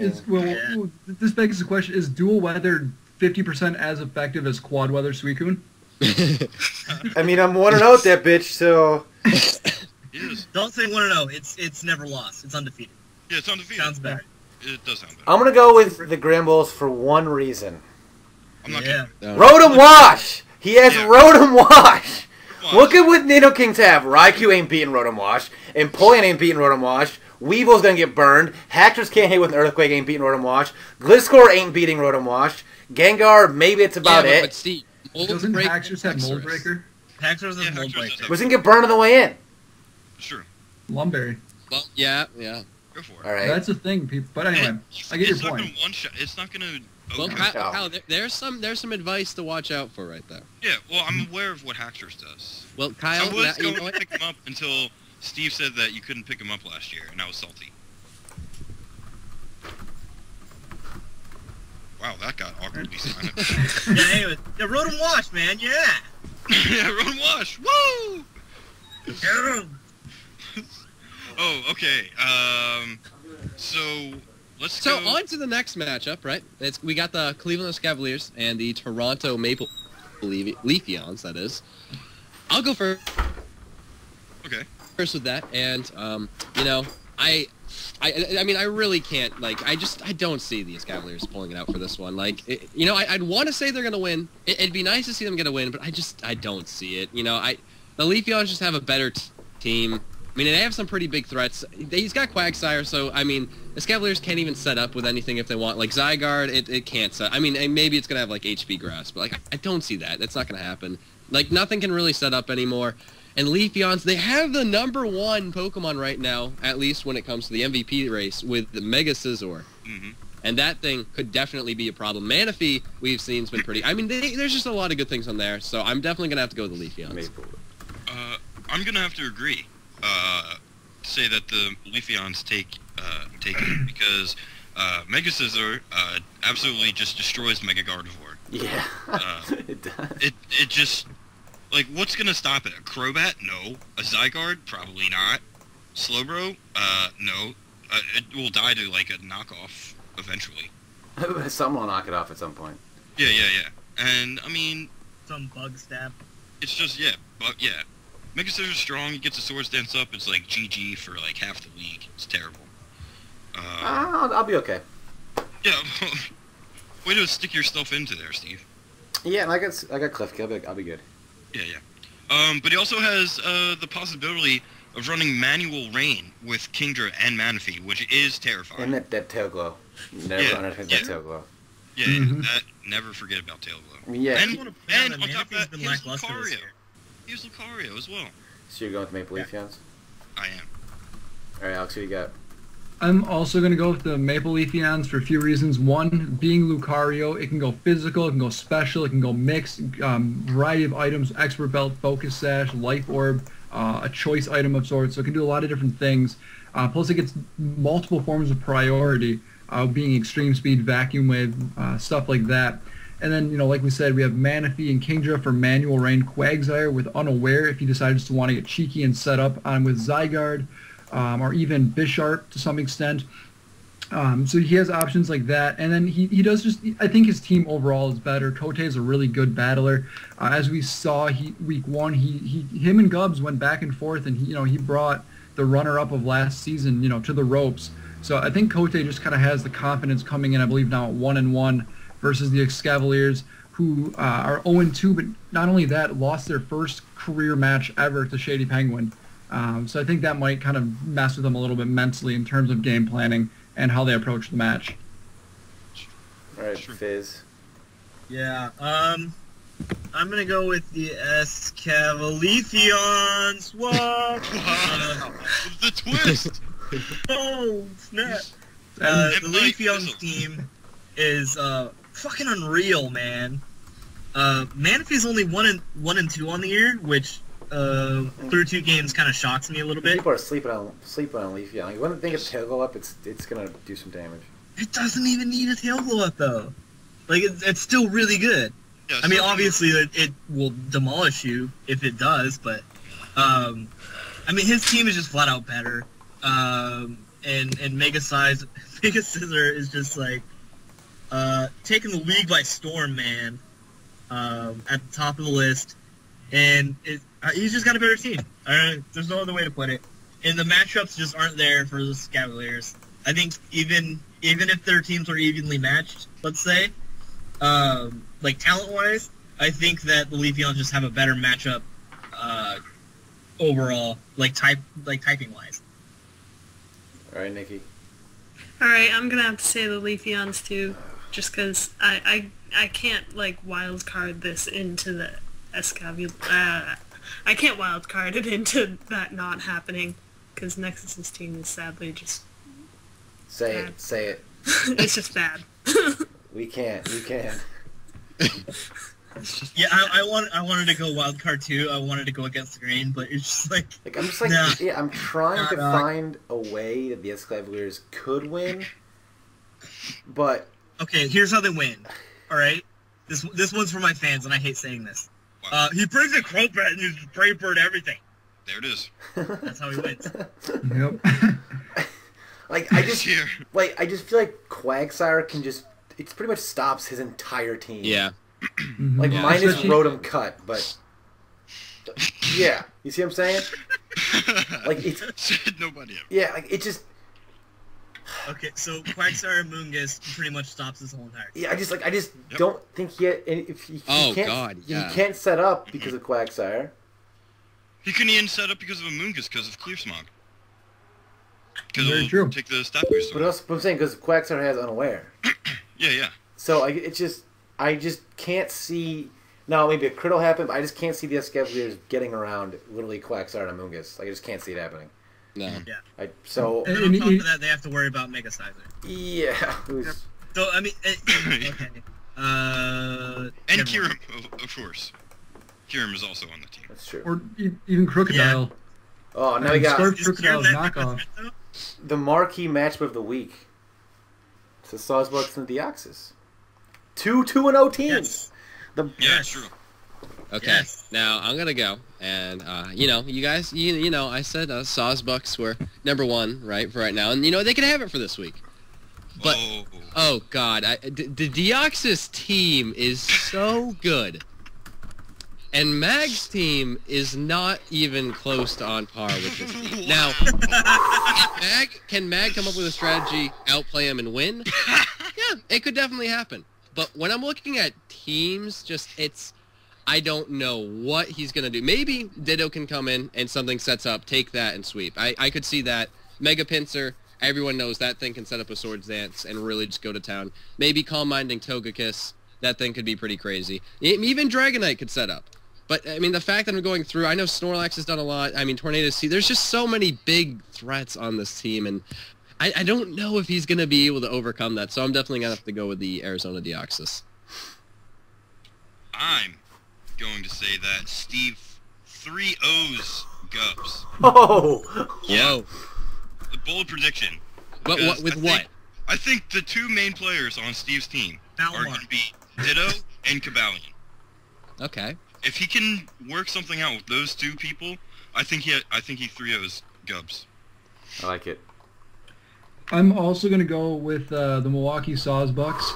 This begs the question: is dual weather 50% as effective as quad weather, Suicune? I mean, I'm 1-0 at that bitch, so. Don't say 1-0. It's never lost. It's undefeated. Yeah, it's undefeated. Sounds better. It does sound better. I'm gonna go with the Grand Bulls for one reason. I'm not Yeah. gonna. Rotom Wash! He has Yeah. Rotom Wash! Wash. Look at what Nido Kings have. Raikou ain't beating Rotom Wash. Empoleon ain't beating Rotom Wash. Weevil's gonna get burned. Hackers can't hit with an Earthquake, ain't beating Rotom Wash. Gliscor ain't beating Rotom Wash. Gengar, maybe it's about yeah, it. But Steve, Doesn't Haxorus have Mold Breaker? Haxorus is Yeah, Mold Haxorus Breaker. is- Who's gonna get burned on the way in? Sure. Lumberry. Well, yeah. Go for it. Alright. That's the thing, people. But anyway, I get your It's not point. gonna one shot. It's not gonna. Well, Okay. Kyle, there's some advice to watch out for right there. Yeah. Well, I'm aware of what Haxorus does. Well, Kyle, I was you going know to what? pick him up until Steve said that you couldn't pick him up last year, and I was salty. Wow, that got awkwardly silent. Yeah, anyway. Yeah, Rotom Wash, man. Yeah. Yeah, Rotom Wash. Woo! Yeah. Oh, okay. So let's So go. on to the next matchup, right? We got the Cleveland Cavaliers and the Toronto Maple Leafeons, that is. I'll go first with that, and you know, I mean, I really can't, like, I don't see these Cavaliers pulling it out for this one. Like, you know, I'd want to say they're gonna win. It'd be nice to see them get a win, but I don't see it. You know, the Leafeons just have a better team. I mean, they have some pretty big threats. He's got Quagsire, so, I mean, the Cavaliers can't even set up with anything if they want. Like, Zygarde, it can't set. I mean, and maybe it's going to have, like, HP Grass, but, like, I don't see that. That's not going to happen. Like, nothing can really set up anymore. And Leafeons, they have the #1 Pokemon right now, at least when it comes to the MVP race, with the Mega Scizor. Mm-hmm. And that thing could definitely be a problem. Manaphy, we've seen, has been pretty... I mean, there's just a lot of good things on there, so I'm definitely going to have to go with the Leafeons. I'm gonna have to agree. Say that the Leafeons take it because Mega Scizor absolutely just destroys Mega Gardevoir. Yeah. It does. It just, like, what's gonna stop it? A Crobat? No. A Zygarde? Probably not. Slowbro? No. It will die to, like, a knockoff eventually. Someone will knock it off at some point. Yeah. And I mean, Some bug stab. it's just but yeah. Mega Scizor's strong. He gets a Swords Dance up. It's like GG for like half the league. It's terrible. I'll be okay. Yeah. Way to stick yourself into there, Steve. Yeah, and I got Cliff Kill. I'll be good. Yeah. But he also has the possibility of running Manual Rain with Kingdra and Manaphy, which is terrifying. And that tail glow. Never understand that tail glow. Yeah, Mhm. that, never forget about Tail Glow. I mean, yeah. And, wanna point out and that on top of Manaphy's that, been he has lackluster this Lucario. year. He has Lucario as well. So you're going with Maple Leafeons? I am. Alright, Alex, who you got? I'm also going to go with the Maple Leafeons for a few reasons. One, being Lucario, it can go physical, it can go special, it can go mixed, variety of items, Expert Belt, Focus Sash, Life Orb. a choice item of sorts, so it can do a lot of different things. Plus, it gets multiple forms of priority, being extreme speed, vacuum wave, stuff like that. And then, like we said, we have Manaphy and Kingdra for manual rain, Quagsire with Unaware if he decides to want to get cheeky and set up on with Zygarde, or even Bisharp to some extent. So he has options like that, and then he does just. I think his team overall is better. Kote is a really good battler. As we saw, week 1, him and Gubbs went back and forth, and he brought the runner-up of last season, to the ropes. So I think Kote just kind of has the confidence coming in. I believe now at 1-1 versus the Excavaliers, who are 0-2, but not only that, lost their first career match ever to Shady Penguin. So I think that might kind of mess with them a little bit mentally in terms of game planning and how they approach the match. All right, Fizz. Yeah, I'm gonna go with the Escavalifions. What? The twist! Oh, snap. The Leafeon's team is fucking unreal, man. Manaphy's only 1-2 on the year, which through 2 games kind of shocks me a little bit. People are sleeping on Leafeon. Like, when they think of tail glow up, it's gonna do some damage. It doesn't even need a tail glow up though. Like it's still really good. Yeah, I mean, obviously it will demolish you if it does, but I mean his team is just flat out better. And Mega Scissor is just like taking the league by storm, man. At the top of the list, and he's just got a better team. There's no other way to put it. And the matchups just aren't there for the Cavaliers. I think even if their teams are evenly matched, let's say, like talent-wise, I think that the Leafeons just have a better matchup overall, typing-wise. All right, Nikki. All right, I'm gonna have to say the Leafeons too, just because I can't wild card this into the I can't wild card it into that not happening, because Nexus's team is sadly just Say bad. it. It's just bad. We can't. You can. Yeah, I wanted to go wild card too. I wanted to go against the grain, but it's just like I'm just yeah, I'm trying to find a way that the Escavaliers could win, but okay, here's how they win. All right, this one's for my fans, and I hate saying this. Wow. He brings a crow bat and he's brave bird everything. There it is. That's how he wins. Yep. I just feel like Quagsire can just it pretty much stops his entire team. Yeah. Minus Rotom Cut, but yeah, you see what I'm saying? It's Said nobody ever. yeah, it just Okay, so Quagsire Mungus pretty much stops his whole entire team. yeah, I just don't think he can't set up because of Quagsire. He couldn't even set up because of a Moongus because of Clear Smog. Because Very it'll true. take the stat boost away. But I'm saying because Quagsire has Unaware. Yeah. So I just can't see. Now maybe a crit will happen, but I just can't see the Escavaliers getting around literally Quagsire and Amoonguss. I just can't see it happening. No. Yeah. So And on top of that, they have to worry about Mega Sizer. yeah. So I mean, okay. And Kirim, of course. Kirim is also on the team. That's true. Or even Crocodile. Oh, now we got Scarf Crocodile's knockoff. the marquee matchup of the week. It's the Sawsbucks and the Deoxys. 2-0 teams. Yes. Yeah, it's true. Okay. Yes. Now I'm gonna go, and you guys, I said Sawsbucks were #1, right, for right now, and they can have it for this week. But oh god, the Deoxys team is so good. And Mag's team is not even close to on par with this team. Now, can Mag come up with a strategy, outplay him, and win? Yeah, it could definitely happen. But when I'm looking at teams, I don't know what he's going to do. Maybe Ditto can come in and something sets up, take that, and sweep. I could see that. Mega Pinsir, everyone knows that thing can set up a Swords Dance and really just go to town. Maybe Calm Minding Togekiss, that thing could be pretty crazy. Even Dragonite could set up. But, I mean, the fact that I'm going through, I know Snorlax has done a lot. I mean, Tornado-C, there's just so many big threats on this team, and I don't know if he's going to be able to overcome that, so I'm definitely going to have to go with the Arizona Deoxys. I'm going to say that Steve 3-0's Gubs. Oh! Yo. The bold prediction. But Because what with what? I think the two main players on Steve's team are Malamar. going to be Ditto and Kabalion. Okay. If he can work something out with those two people, I think he 3-0s Gubs. I like it. I'm also going to go with the Milwaukee Sawsbucks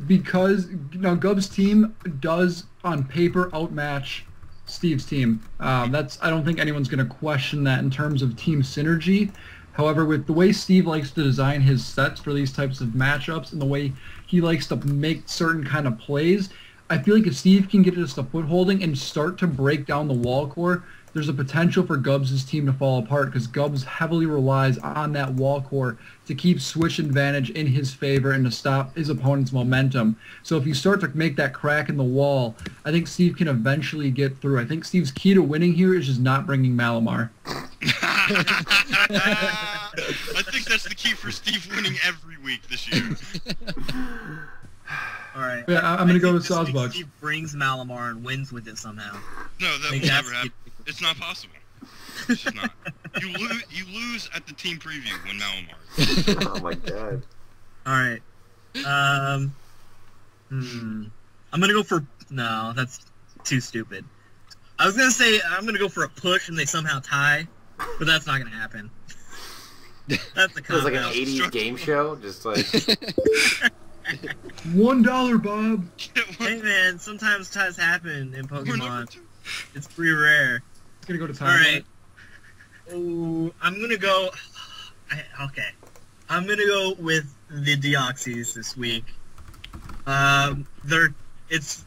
because Gub's team does on paper outmatch Steve's team. I don't think anyone's going to question that in terms of team synergy. However, with the way Steve likes to design his sets for these types of matchups and the way he likes to make certain kind of plays, I feel like if Steve can get just a footholding and start to break down the wall core, there's a potential for Gubs' team to fall apart because Gubs heavily relies on that wall core to keep switch advantage in his favor and to stop his opponent's momentum. So if you start to make that crack in the wall, I think Steve can eventually get through. I think Steve's key to winning here is just not bringing Malamar. I think that's the key for Steve winning every week this year. All right. Yeah, I'm going to go with This week Sawsbucks. Steve brings Malamar and wins with it somehow. No, that Like, will that's never happen. It's not possible. It's just not. You lose at the team preview when Malamar. Oh my god. All right. I'm gonna go for no. That's too stupid. I was gonna say I'm gonna go for a push and they somehow tie, but that's not gonna happen. That's the It was like an cop-out. 80s game show, just like... $1, Bob. Hey man, sometimes ties happen in We're number Pokemon. 2. It's pretty rare. It's going to go to All time. right. Oh, I'm gonna go. Okay, I'm gonna go with the Deoxys this week. It's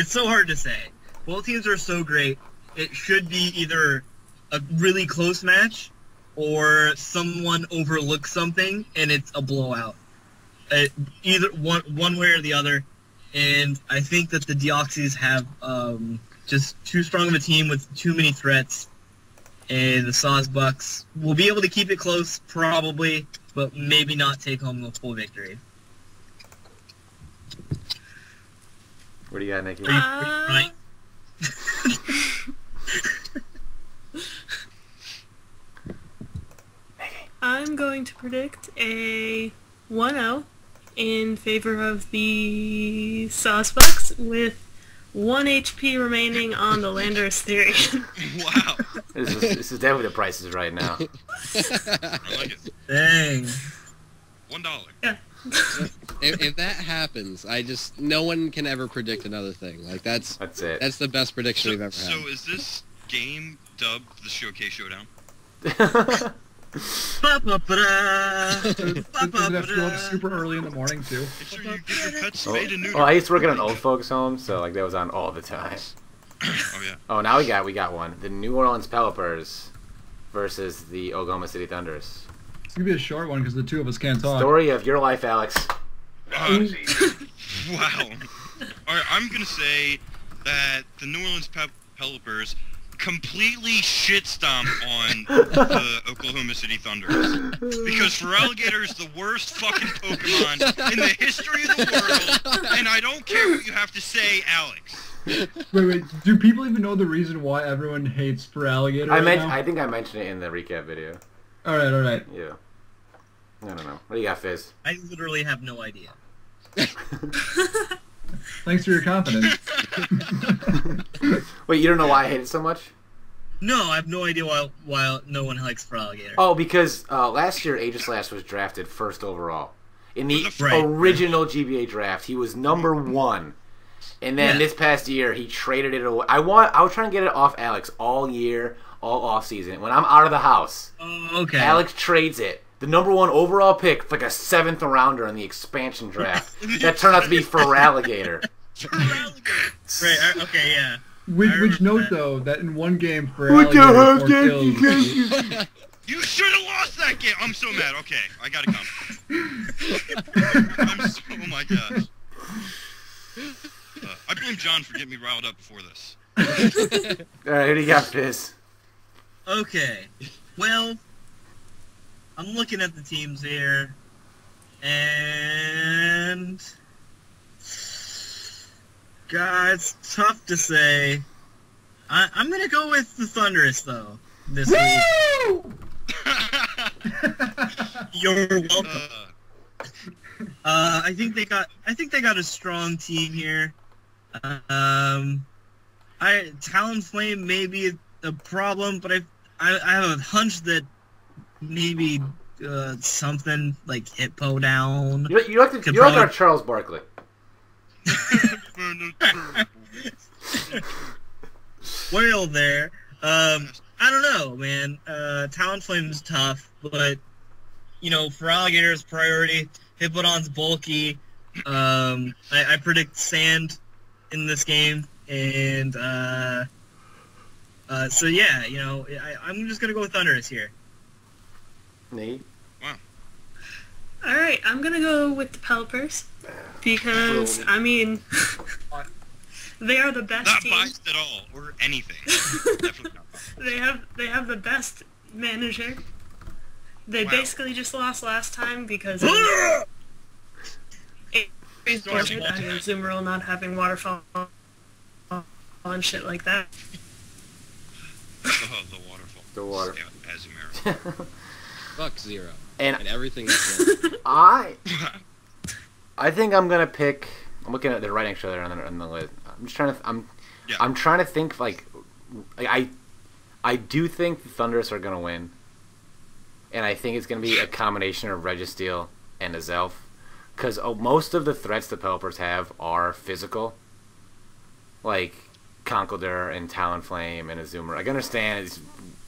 so hard to say. Both teams are so great. It should be either a really close match or someone overlooks something and it's a blowout. Either one way or the other. And I think that the Deoxys have just too strong of a team with too many threats. And the Sawsbucks will be able to keep it close, probably, but maybe not take home the full victory. What do you got, Nikki? Right? I'm going to predict a 1-0 in favor of the Sawsbucks with 1 HP remaining on the Landorus-T. Wow. This is definitely the prices right now. I like it. Dang. $1. Yeah. If that happens, no one can ever predict another thing. Like that's it. That's the best prediction we've ever had. So is this game dubbed the Showcase Showdown? Does it have to go up super early in the morning, too? Make sure you get your pets spayed and neutered. Oh, I used to work at an old folks home, so like that was on all the time. Oh yeah. Oh, now we got one. The New Orleans Pelipers versus the Oklahoma City Thunders. It's going to be a short one because the two of us can't talk. Story of your life, Alex. Wow. Alright, I'm gonna say that the New Orleans Pelipers completely shit-stomp on the Oklahoma City Thunders. Because Feraligatr is the worst fucking Pokemon in the history of the world, and I don't care what you have to say, Alex. Wait. Do people even know the reason why everyone hates Feraligatr right now? I think I mentioned it in the recap video. All right. Yeah. I don't know. What do you got, Fizz? I literally have no idea. Thanks for your confidence. Wait, you don't know why I hate it so much? No, I have no idea why no one likes Feraligatr. Oh, because last year Aegislash was drafted first overall. In the Right. original GBA draft, he was number 1. And then this past year, he traded it away. I was trying to get it off Alex all year, all off season. When I'm out of the house, Okay. Alex trades it. The number 1 overall pick, like a 7th rounder in the expansion draft, that turned out to be Feraligatr. Right, okay, yeah. Which note, that. though, that in one game, What Feraligatr the kills. heck? You should have lost that game! I'm so mad. Okay, I gotta come. Oh my gosh. I blame John for getting me riled up before this. Alright, who do you got, Fizz? Okay. Well, I'm looking at the teams here, and God, it's tough to say. I'm gonna go with the Thunderous though this week. You're welcome. I think they got a strong team here. Talonflame may be a problem, but I have a hunch that maybe something like Hippo down. You like our Charles Barkley. Well, there. I don't know, man. Talonflame's tough, but for Alligator's priority, Hippodon's bulky. I predict Sand in this game, and so yeah, I'm just gonna go with Thunderous here. Nate? Wow. All right, I'm gonna go with the Pelipers because they are the best Not team. biased at all, or anything. Definitely not biased. They have the best manager. They basically just lost last time because of Azumarill not having waterfall and shit like that. Oh, the waterfall. The water. Yeah, Azumarill. Fuck Zero. And everything that's wrong. I think I'm gonna pick. I'm looking at the right next to each other on the list. I'm just trying to. I'm trying to think like I do think the Thunderous are gonna win, and I think it's gonna be a combination of Registeel and Azelf, because most of the threats the Pelipers have are physical, like Conkeldurr and Talonflame and Azumarill. I can understand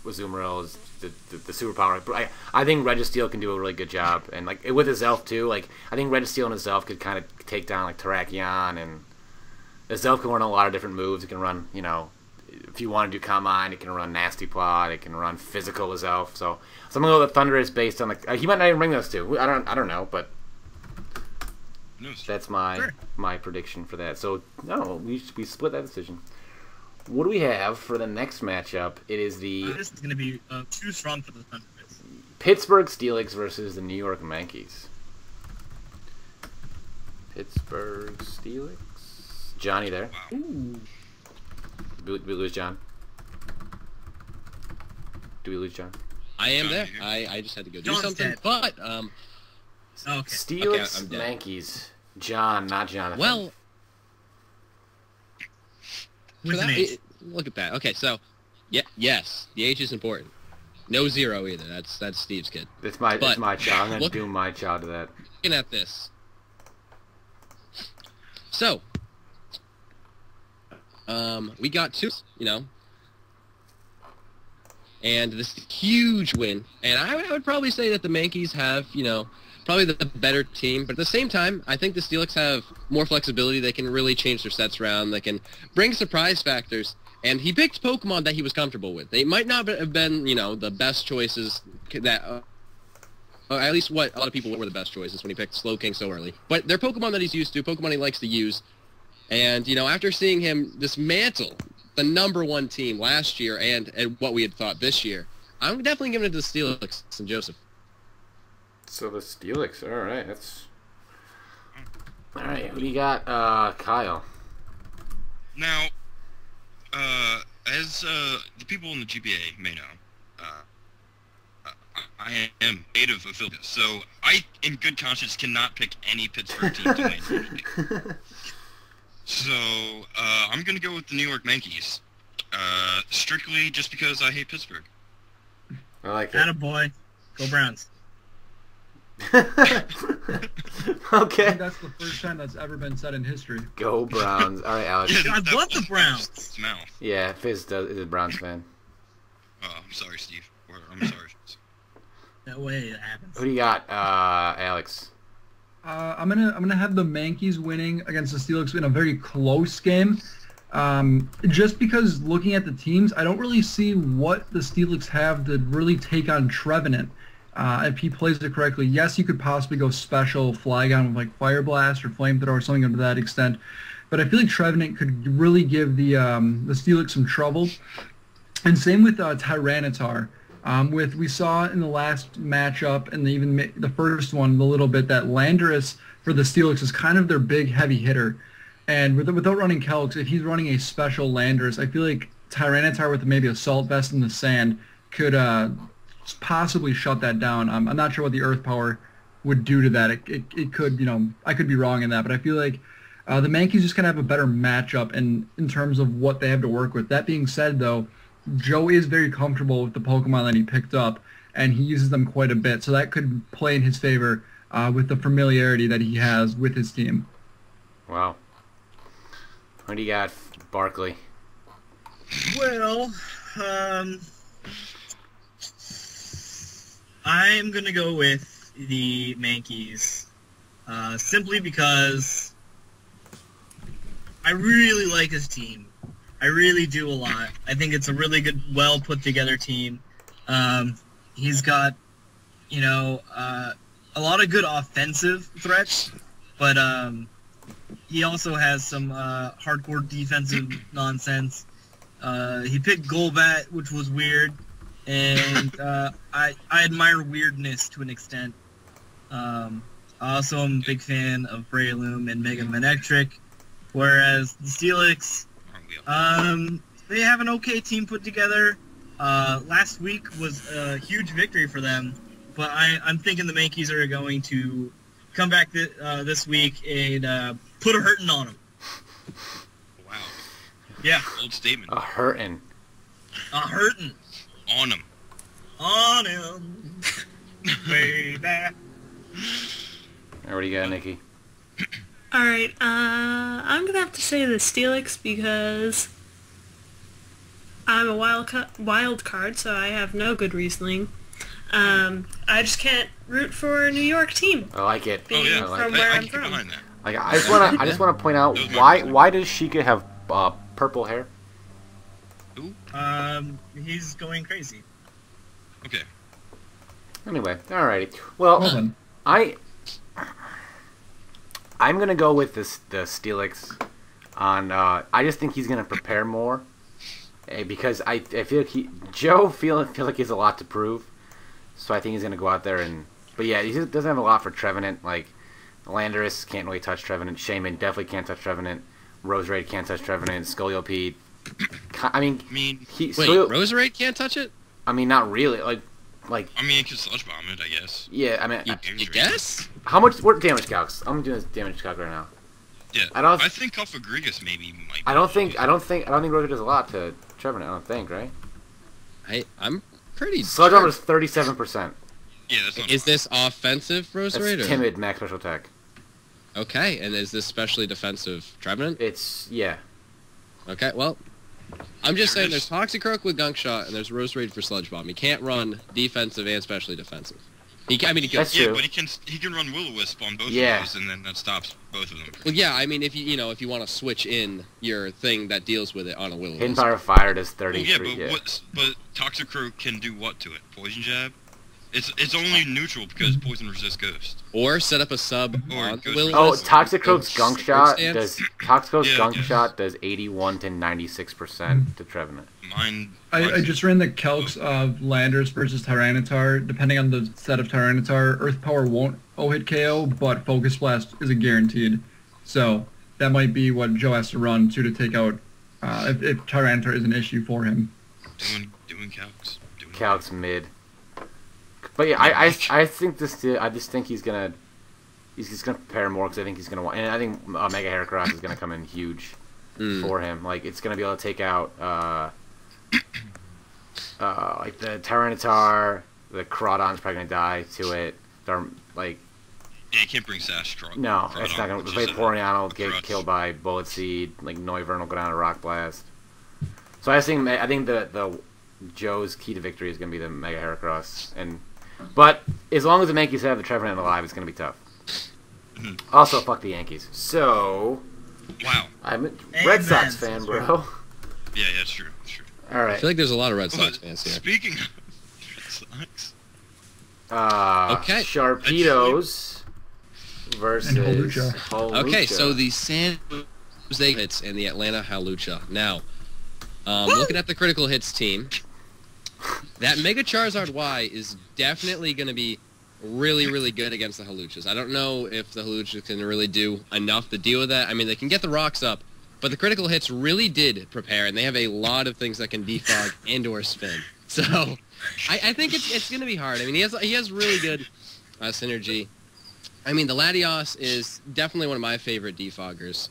Azumarill is the superpower, but I think Registeel can do a really good job, and like with Azelf too. Like I think Registeel and Azelf could kind of take down like Terrakion, and Azelf can run a lot of different moves. It can run, if you want to do Combine, it can run Nasty Plot, it can run Physical Azelf. So I'm gonna go with Thunderous based on he might not even bring those two. I don't know, but that's my prediction for that. So no, we split that decision. What do we have for the next matchup? It is This is going to be too strong for the Thunderous. Pittsburgh Steelix versus the New York Yankees. Pittsburgh Steelix. Johnny there. Wow. Ooh. Did we lose John? Do we lose John? I am John, there. you here? I just had to go do John's something, dead. but Okay. Steelix I'm dead. Yankees. John, not Jonathan. well, With for an that, H. look at that. Okay, so yes, the H is important. No Zero either. That's Steve's kid. it's my child. I'm gonna look- doom my child to that. Looking at this. So, we got two, and this huge win. And I would probably say that the Yankees have, probably the better team. But at the same time, I think the Steelix have more flexibility. They can really change their sets around. They can bring surprise factors. And he picked Pokemon that he was comfortable with. They might not have been, the best choices that... or at least what a lot of people were the best choices when he picked Slowking so early. But they're Pokemon that he's used to, Pokemon he likes to use. And, after seeing him dismantle the #1 team last year and what we had thought this year, I'm definitely giving it to the Steelix and Joseph. So the Steelix, all right, that's... All right, who do you got, Kyle? Now, as the people in the GBA may know, I am native of Philadelphia, so I, in good conscience, cannot pick any Pittsburgh team to win. So, I'm going to go with the New York Yankees, strictly just because I hate Pittsburgh. I like it. Attaboy. Go Browns. I Okay. think that's the first time that's ever been said in history. Go Browns. All right, Alex. I That love the was Browns. Fiz's mouth. Yeah, Fizz is a Browns fan. Oh, I'm sorry, Steve. Or, I'm sorry. No way it happens. Who do you got, Alex? I'm gonna have the Yankees winning against the Steelix in a very close game. Just because looking at the teams, I don't really see what the Steelix have to really take on Trevenant. If he plays it correctly, yes, you could possibly go special Flygon with like Fire Blast or Flamethrower or something to that extent. But I feel like Trevenant could really give the Steelix some trouble. And same with Tyranitar. We saw in the last matchup and even the first one a little bit that Landorus for the Steelix is kind of their big heavy hitter. And without running Calyx, if he's running a special Landorus, I feel like Tyranitar with maybe a Salt Vest in the sand could possibly shut that down. I'm not sure what the Earth Power would do to that. It could, I could be wrong in that, but I feel like the Mankeys just kind of have a better matchup in terms of what they have to work with. That being said, though, Joe is very comfortable with the Pokemon that he picked up, and he uses them quite a bit, so that could play in his favor with the familiarity that he has with his team. Wow. What do you got, Barkley? Well, I'm going to go with the Mankeys, simply because I really like his team. I really do a lot. I think it's a really good, well put together team. He's got, a lot of good offensive threats, but he also has some hardcore defensive nonsense. He picked Golbat, which was weird, and I admire weirdness to an extent. I also am a big fan of Breloom and Mega Manectric, whereas the Steelix, they have an okay team put together. Last week was a huge victory for them, but I'm thinking the Mankeys are going to come back this week and put a hurtin' on them. Wow. Yeah. Bold statement. A hurtin'. A hurtin'. On him. On him. Baby. What do you got, Nikki? Alright, I'm gonna have to say the Steelix because I'm a wild card, so I have no good reasoning. I just can't root for a New York team. I like it. Being yeah. from I where I'm can get from. behind that. Like, I just want to point out why does Sheikah have purple hair? Who? He's going crazy. Okay. Anyway, alrighty. Well, Hold on. I'm gonna go with the Steelix on. I just think he's gonna prepare more, because I feel like Joe feel like he has a lot to prove, so I think he's gonna go out there and. But yeah, he doesn't have a lot for Trevenant. Like Landorus can't really touch Trevenant. Shaman definitely can't touch Trevenant. Roserade can't touch Trevenant. Scoliope. I mean, Roserade can't touch it? I mean, not really. Like. I mean, it could sludge bomb it, I guess. Yeah, I mean, You guess? how much? What damage calcs? I'm doing this damage calc right now. Yeah. I think Alphagrigus maybe might. I don't think Roger does a lot to Trevenant. I don't think, right? I'm pretty Sludge sure. Bomb is 37%. Yeah, that's not. Is this offensive Roserade? That's or- timid max special attack. Okay, and is this specially defensive Trevenant? It's Okay, well, I'm just saying there's Toxicroak with Gunk Shot and there's Roserade for Sludge Bomb. He can't run defensive and specially defensive. He can. That's Yeah, true. but he can run Will-O-Wisp on both of those, and then that stops both of them. Well, yeah, I mean, if you want to switch in your thing that deals with it on a Hidden Will-O-Wisp. Power of Fire does Well, 33. yeah, but Toxicroak can do what to it? Poison Jab? It's only neutral because Poison resists Ghost. Or set up a sub Or on Ghost Will-O-Wisp. Toxicroak's Gunk Shot Stance. does. Toxicroak's Yeah, Gunk yeah. Shot does 81 to 96% to Trevenant. Mine. I just ran the calcs of Landers versus Tyranitar. Depending on the set of Tyranitar, Earth Power won't hit KO, but Focus Blast is a guaranteed. So that might be what Joe has to run to take out if Tyranitar is an issue for him. Doing calcs. Calc's mid. But yeah, I think this. I just think he's gonna prepare more because I think he's gonna want. And I think Mega Heracross is gonna come in huge for him. Like it's gonna be able to take out like the Tyranitar. The Crawdon's probably gonna die to it. Yeah, you can't bring Sash Strong. No, it's not gonna. Vaporeon will get killed by Bullet Seed. Like Noivern will go down to Rock Blast. So I think the Joe's key to victory is gonna be the Mega Heracross, but as long as the Yankees have the Trevenant alive, it's gonna be tough. Also, fuck the Yankees. So, Wow. I'm a Red Sox fan, bro. Yeah, it's true. It's true. All I right. feel like there's a lot of Red Sox fans here. Speaking of Red Sox, Okay. Sharpedos versus And Halucha. Halucha. Okay, so the San Jose Hits and the Atlanta Halucha. Now, looking at the critical hits team, that Mega Charizard Y is definitely going to be really, really good against the Haluchas. I don't know if the Haluchas can really do enough to deal with that. I mean, they can get the rocks up, But the critical hits really did prepare, and they have a lot of things that can defog and/or spin. So I think it's going to be hard. I mean, he has really good synergy. I mean, the Latios is definitely one of my favorite defoggers.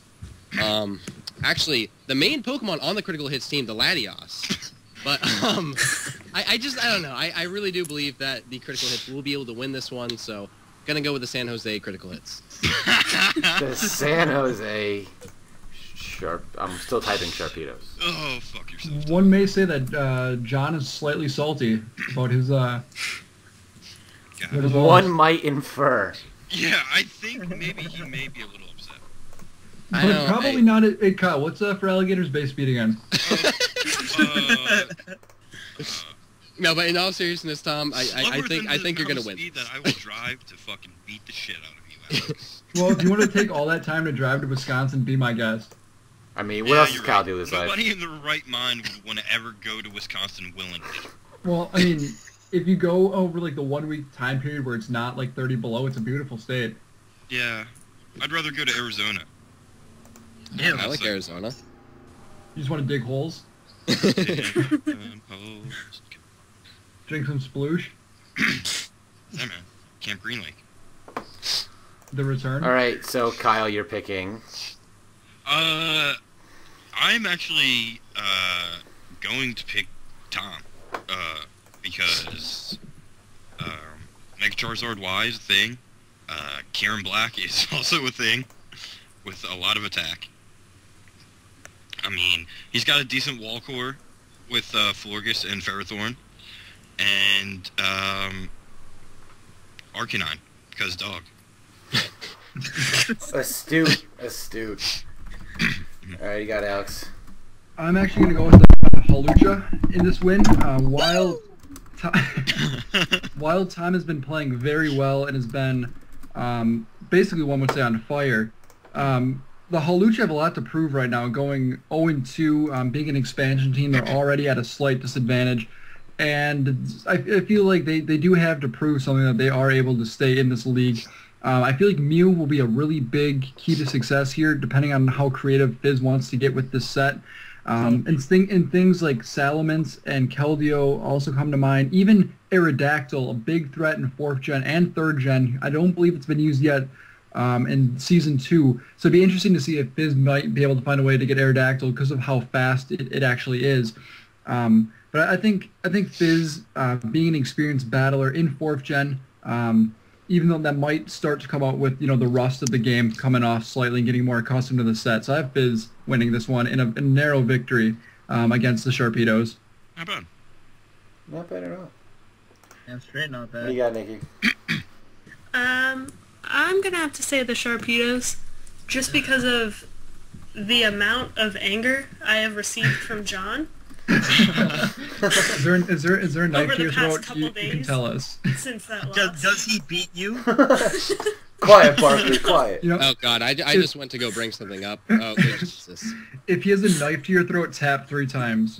Actually, the main Pokemon on the critical hits team, the Latios. But I don't know. I really do believe that the critical hits will be able to win this one. So gonna go with the San Jose critical hits. The San Jose Sharp. I'm still typing Sharpedos. Oh, fuck yourself. One may say that John is slightly salty about his. One might infer. Yeah, I think maybe he may be a little upset. But probably not at Kyle. What's for Alligator's base speed again? No, but in all seriousness, Tom, I think you're gonna win. That I will drive to fucking beat the shit out of you, Alex. Well, if you want to take all that time to drive to Wisconsin, be my guest. I mean, what else does Kyle do this life? Nobody in their right mind would want to ever go to Wisconsin willingly. Well, I mean, if you go over like the 1 week time period where it's not like 30 below, it's a beautiful state. Yeah, I'd rather go to Arizona. Yeah, I like Arizona. You just want to dig holes? Drink some sploosh? Yeah, man. Camp Green Lake. The return? Alright, so Kyle, you're picking. I'm actually going to pick Tom. Because Mega Charizard Y is a thing. Karen Black is also a thing with a lot of attack. I mean, he's got a decent wall core with Florges and Ferrothorn. And Arcanine, because dog. Astute. Alright, you got Alex. I'm actually going to go with the Hawlucha in this win. Wild Time has been playing very well and has been basically, one would say, on fire. The Hawlucha have a lot to prove right now, going 0-2, being an expansion team. They're already at a slight disadvantage. And I feel like they do have to prove something that they are able to stay in this league. I feel like Mew will be a really big key to success here, depending on how creative Fizz wants to get with this set. And things like Salamence and Keldeo also come to mind. Even Aerodactyl, a big threat in 4th Gen and 3rd Gen. I don't believe it's been used yet in Season 2. So it'd be interesting to see if Fizz might be able to find a way to get Aerodactyl because of how fast it actually is. But I think Fizz, being an experienced battler in 4th Gen, even though that might start to come out with, the rust of the game coming off slightly and getting more accustomed to the set. So I have Fizz winning this one in a narrow victory against the Sharpedos. Not bad. Not bad at all. Yeah, straight not bad. What do you got, Nikki? I'm going to have to say the Sharpedos, just because of the amount of anger I have received from John. Is there a knife Over to your the past throat? couple You can days. tell us. Since that loss. Does he beat you? Quiet, Parker, quiet. Oh God, I just went to go bring something up. Oh, Jesus. If he has a knife to your throat, tap 3 times.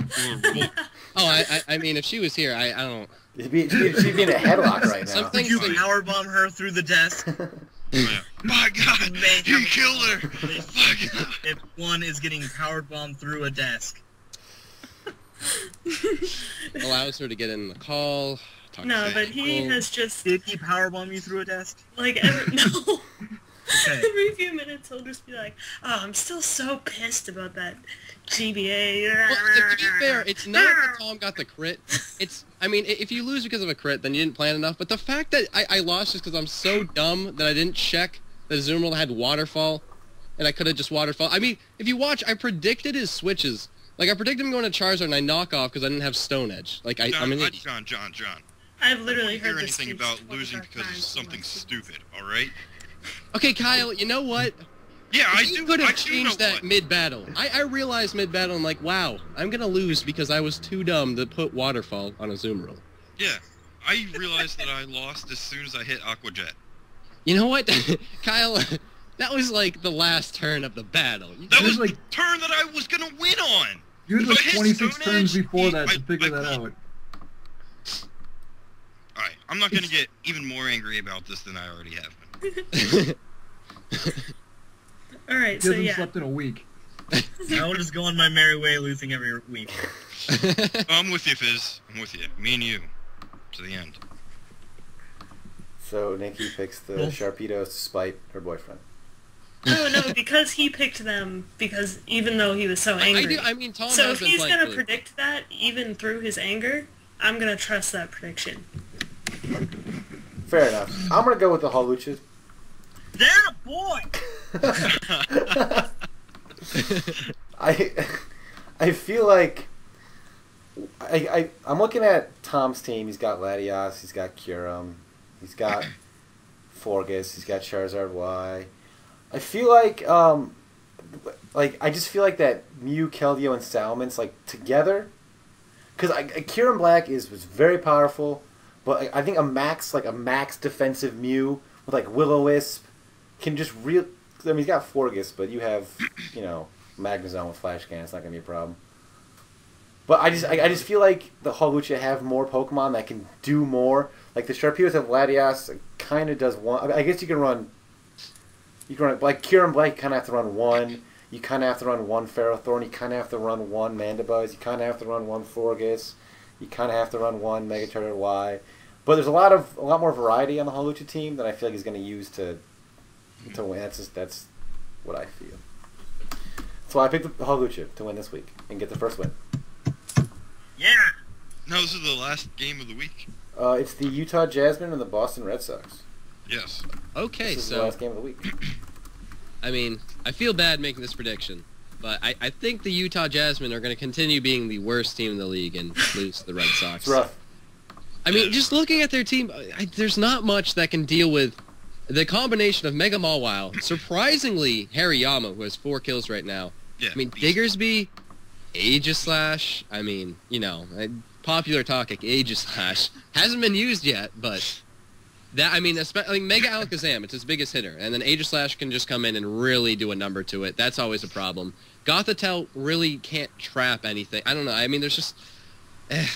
Oh, I mean, if she was here, I don't. She'd be in a headlock right now. Something. You powerbomb her through the desk. My God, you killed her. If one is getting powerbombed through a desk. Allows her to get in the call. No, but he has just... Did he powerbomb you through a desk? Like, no. Okay. Every few minutes he'll just be like, oh, I'm still so pissed about that GBA. Well, to be fair, it's not that Tom got the crit. I mean, if you lose because of a crit, then you didn't plan enough. But the fact that I lost just because I'm so dumb that I didn't check that Azumarill had Waterfall, and I could have just Waterfall. I mean, if you watch, I predicted his switches. Like, I predicted him going to Charizard, and I knock off because I didn't have Stone Edge. Like, I'm an idiot. John. I've literally I don't heard hear this anything speech about losing 25 because of times something from my stupid, alright? Okay, Kyle, you know what? Yeah, You could have do changed know that what. mid-battle. I realized mid-battle, I'm like, wow, I'm going to lose because I was too dumb to put Waterfall on a Azumarill. Yeah, I realized that I lost as soon as I hit Aqua Jet. You know what, Kyle? That was like the last turn of the battle. That was like- the turn that I was gonna win on! You had If like I hit 26 Stone turns Edge, before that to I figure that won. out. Alright, I'm not gonna get even more angry about this than I already have been. Alright, He so hasn't yeah. slept in a week. I will just go on my merry way, losing every week. I'm with you, Fizz. I'm with you. Me and you. To the end. So Nikki picks the Sharpedos to spite her boyfriend. No, because he picked them, because even though he was so angry. I mean, Tom so has if been he's playing going to really- predict that, even through his anger, I'm going to trust that prediction. Fair enough. I'm gonna go with the Hawluchas. They're a boy! I feel like I'm looking at Tom's team. He's got Latias, he's got Kyurem, he's got Forgus, he's got Charizard Y. I feel like I just feel like that Mew, Keldeo, and Salamence together, because Kyurem Black was very powerful, but I think a max defensive Mew with Will-O-Wisp can just I mean, he's got Forgus, but you have Magnezone with Flash Cannon. It's not gonna be a problem. But I just feel like the Hawlucha have more Pokemon that can do more. Like the Sharpedos have Latias, kind of does one. I guess you can run like Kyurem Black. You kind of have to run one. You kind of have to run one Ferrothorn. You kind of have to run one Mandibuzz. You kind of have to run one Forgus. You kind of have to run one Mega Charizard Y. But there's a lot more variety on the Hawlucha team that I feel like he's going to use to win. That's what I feel. So I picked the Hawlucha to win this week and get the first win. Yeah! No, this is the last game of the week. It's the Utah Jasmine and the Boston Red Sox. Yes. Okay, This is the so last game of the week. I mean, I feel bad making this prediction, but I think the Utah Jasmine are going to continue being the worst team in the league and lose to the Red Sox. It's rough. I mean, just looking at their team, there's not much that can deal with the combination of Mega Mawile, surprisingly Hariyama, who has 4 kills right now. Yeah. I mean, Diggersby, Aegislash, I mean, popular topic, Aegislash, hasn't been used yet, but that, I mean, especially Mega Alakazam, it's his biggest hitter, and then Aegislash can just come in and really do a number to it. That's always a problem. Gothitelle really can't trap anything. I don't know. I mean, there's just...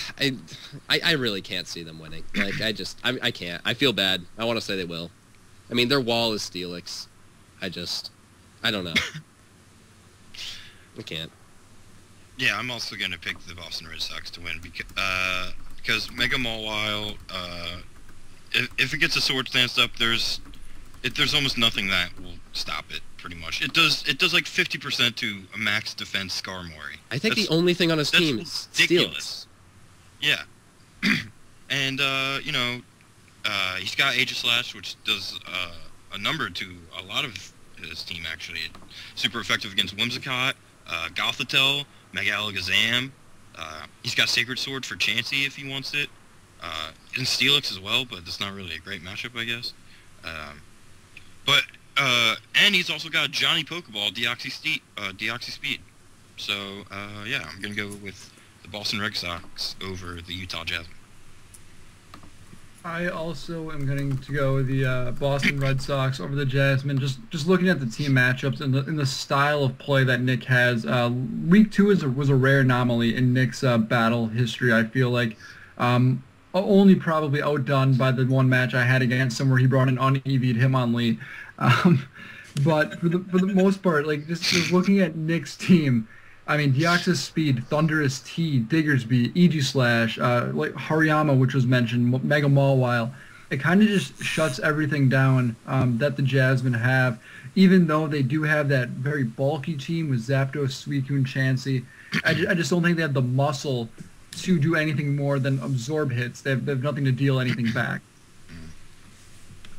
I really can't see them winning. I can't. I feel bad. I want to say they will. I mean, their wall is Steelix. I don't know. I can't. Yeah, I'm also going to pick the Boston Red Sox to win because Mega Mawile, if it gets a Sword Stance up, there's almost nothing that will stop it. Pretty much, it does like 50% to a max defense Skarmory. I think the only thing on his team is ridiculous. Steelix. Yeah, and he's got Aegislash, which does a number to a lot of his team actually. Super effective against Whimsicott, Gothitelle, Mega Alakazam. He's got Sacred Sword for Chansey if he wants it, and Steelix as well, but it's not really a great matchup, I guess. And he's also got Johnny Pokeball, Deoxy Speed. So yeah, I'm gonna go with the Boston Red Sox over the Utah Jasmine. I also am going to go the Boston Red Sox over the Jasmine. Just looking at the team matchups and the style of play that Nick has. Week 2 was a rare anomaly in Nick's battle history. I feel like only probably outdone by the one match I had against him where he brought an un-EV'd Hitmonlee. But for the most part, just looking at Nick's team, I mean, Deoxys Speed, Landorus-T, Diggersby, Aegislash, Hariyama, which was mentioned, Mega Mawile, it kind of just shuts everything down that the Jasmine have, even though they do have that very bulky team with Zapdos, Suicune, Chansey. I just don't think they have the muscle to do anything more than absorb hits. They have nothing to deal anything back.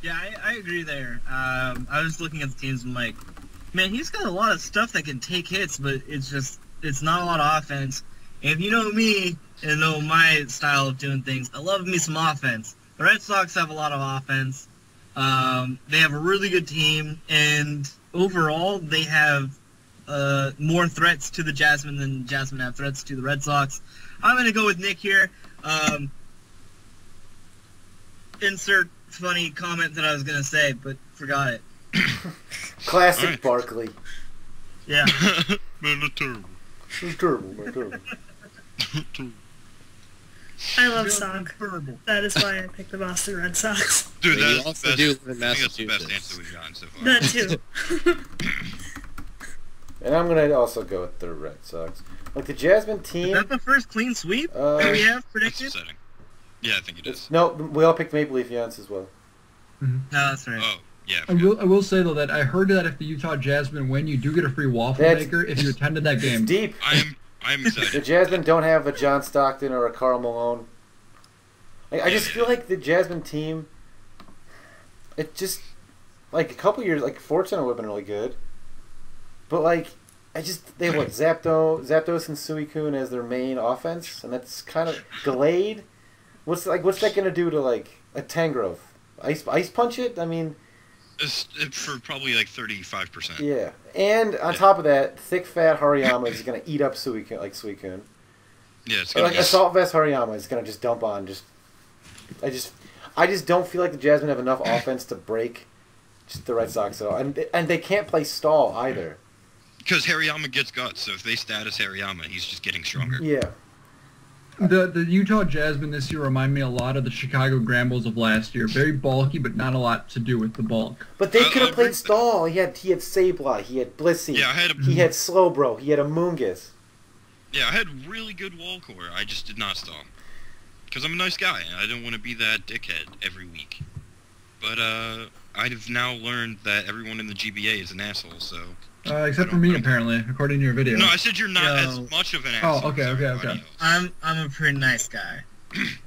Yeah, I agree there. I was looking at the teams and like, man, he's got a lot of stuff that can take hits, but it's not a lot of offense. And if you know me and know my style of doing things, I love me some offense. The Red Sox have a lot of offense. They have a really good team, and overall, they have more threats to the Jasmine than Jasmine have threats to the Red Sox. I'm going to go with Nick here. Insert funny comment that I was going to say, but forgot it. Classic Right. Barkley. Yeah. Man, that's terrible. It's terrible, man, terrible. I love Sock. Terrible. That is why I picked the Boston Red Sox. Dude, I mean, you that's also the do best, live in I think that's the best Massachusetts. answer we've gotten so far. That too. And I'm gonna also go with the Red Sox. Like the Jasmine team. Is that the first clean sweep that we have That's predicted? upsetting. Yeah, I think it is. No, we all picked Maple Leafs as well. No, that's right. Oh, yeah. I will say though that I heard that if the Utah Jasmine win, you do get a free waffle maker if you attended that game. It's deep. I'm excited. The Jasmine don't have a John Stockton or a Karl Malone. Like, I just feel like the Jasmine team. It just like a couple years, like Fortuna would have been really good, but like they have what Zapdos and Suicune as their main offense, and that's kind of delayed. What's that gonna do to like a Tangrowth? Ice punch it? I mean, It's for probably like 35%. yeah. And on top of that, thick fat Hariyama is gonna eat up Suicune. Yeah, it's Or gonna like Assault Vest Hariyama is gonna just dump on. I just don't feel like the Jasmine have enough offense to break just the Red Sox at all, and they can't play stall either. because Hariyama gets guts, so if they status Hariyama, he's just getting stronger. Yeah. The Utah Jasmine this year remind me a lot of the Chicago Grambles of last year. Very bulky, but not a lot to do with the bulk. But they I could have agree played with stall. He had Sableye, he had Blissey, Yeah, he had Slowbro, he had Amoonguss. I had really good wall core. I just did not stall. Because I'm a nice guy, and I don't want to be that dickhead every week. But, I've now learned that everyone in the GBA is an asshole, so... Except for me, apparently, according to your video. No, I said you're not Yo. as much of an asshole. Oh, okay, as okay, everybody okay. else. I'm a pretty nice guy.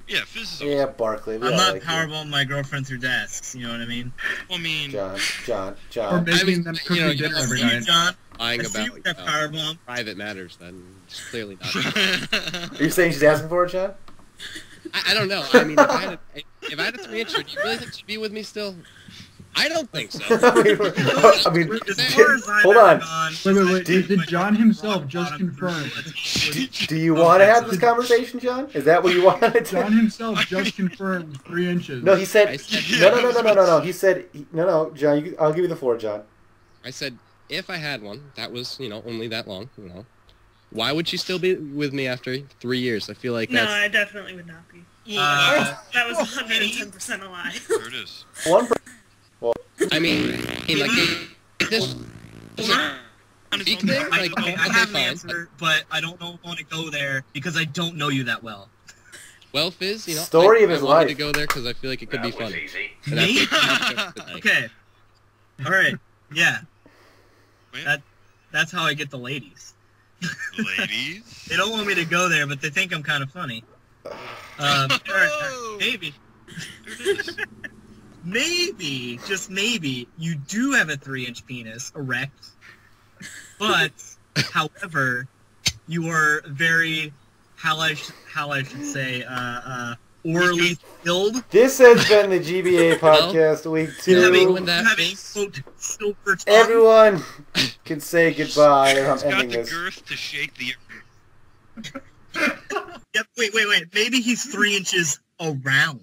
Yeah, Fizz is awesome. Yeah, Barkley. We I'm all not like you. powerballing my girlfriend through desks. You know what I mean? Well, I mean... Or John. making them cook me dinner I every see you, night. John. Lying I see you about with that powerbomb. private matters, then it's clearly not. Are you saying she's asking for it, John? I don't know. I mean, if I had a 3-incher, do you really think she'd be with me still? I don't think so. I mean, As far as I've hold ever on. gone, Wait. I Did John himself just bottom confirm? through Do you want to have this conversation, John? Is that what you wanted? John himself just confirmed 3 inches. No, he said. I said- No. He said. No, John. I'll give you the floor, John. I said, if I had one, that was, only that long, Why would she still be with me after 3 years? I feel like No, that's... I definitely would not be. That was 110% a lie. There it is. One. I mean, like, this... Speak thing? I, Like, okay, I okay, have an fine. answer, but I don't know if I want to go there because I don't know you that well. Well, Fizz, Story of his I wanted to life. go there because I feel like it could be fun. And Me? that's what- Okay. All right. Yeah. Wait, That's how I get the ladies. ladies? They don't want me to go there, but they think I'm kind of funny. All right, maybe. There it is. Maybe, just maybe, you do have a 3-inch penis, erect. But, however, you are very, how I should say, orally filled. This has been the GBA podcast week You know, 2. when You that have a, face- quote, silver tongue. Everyone can say goodbye, or I'm He's got ending the this. girth to shake the... Yep, wait. Maybe he's 3 inches around.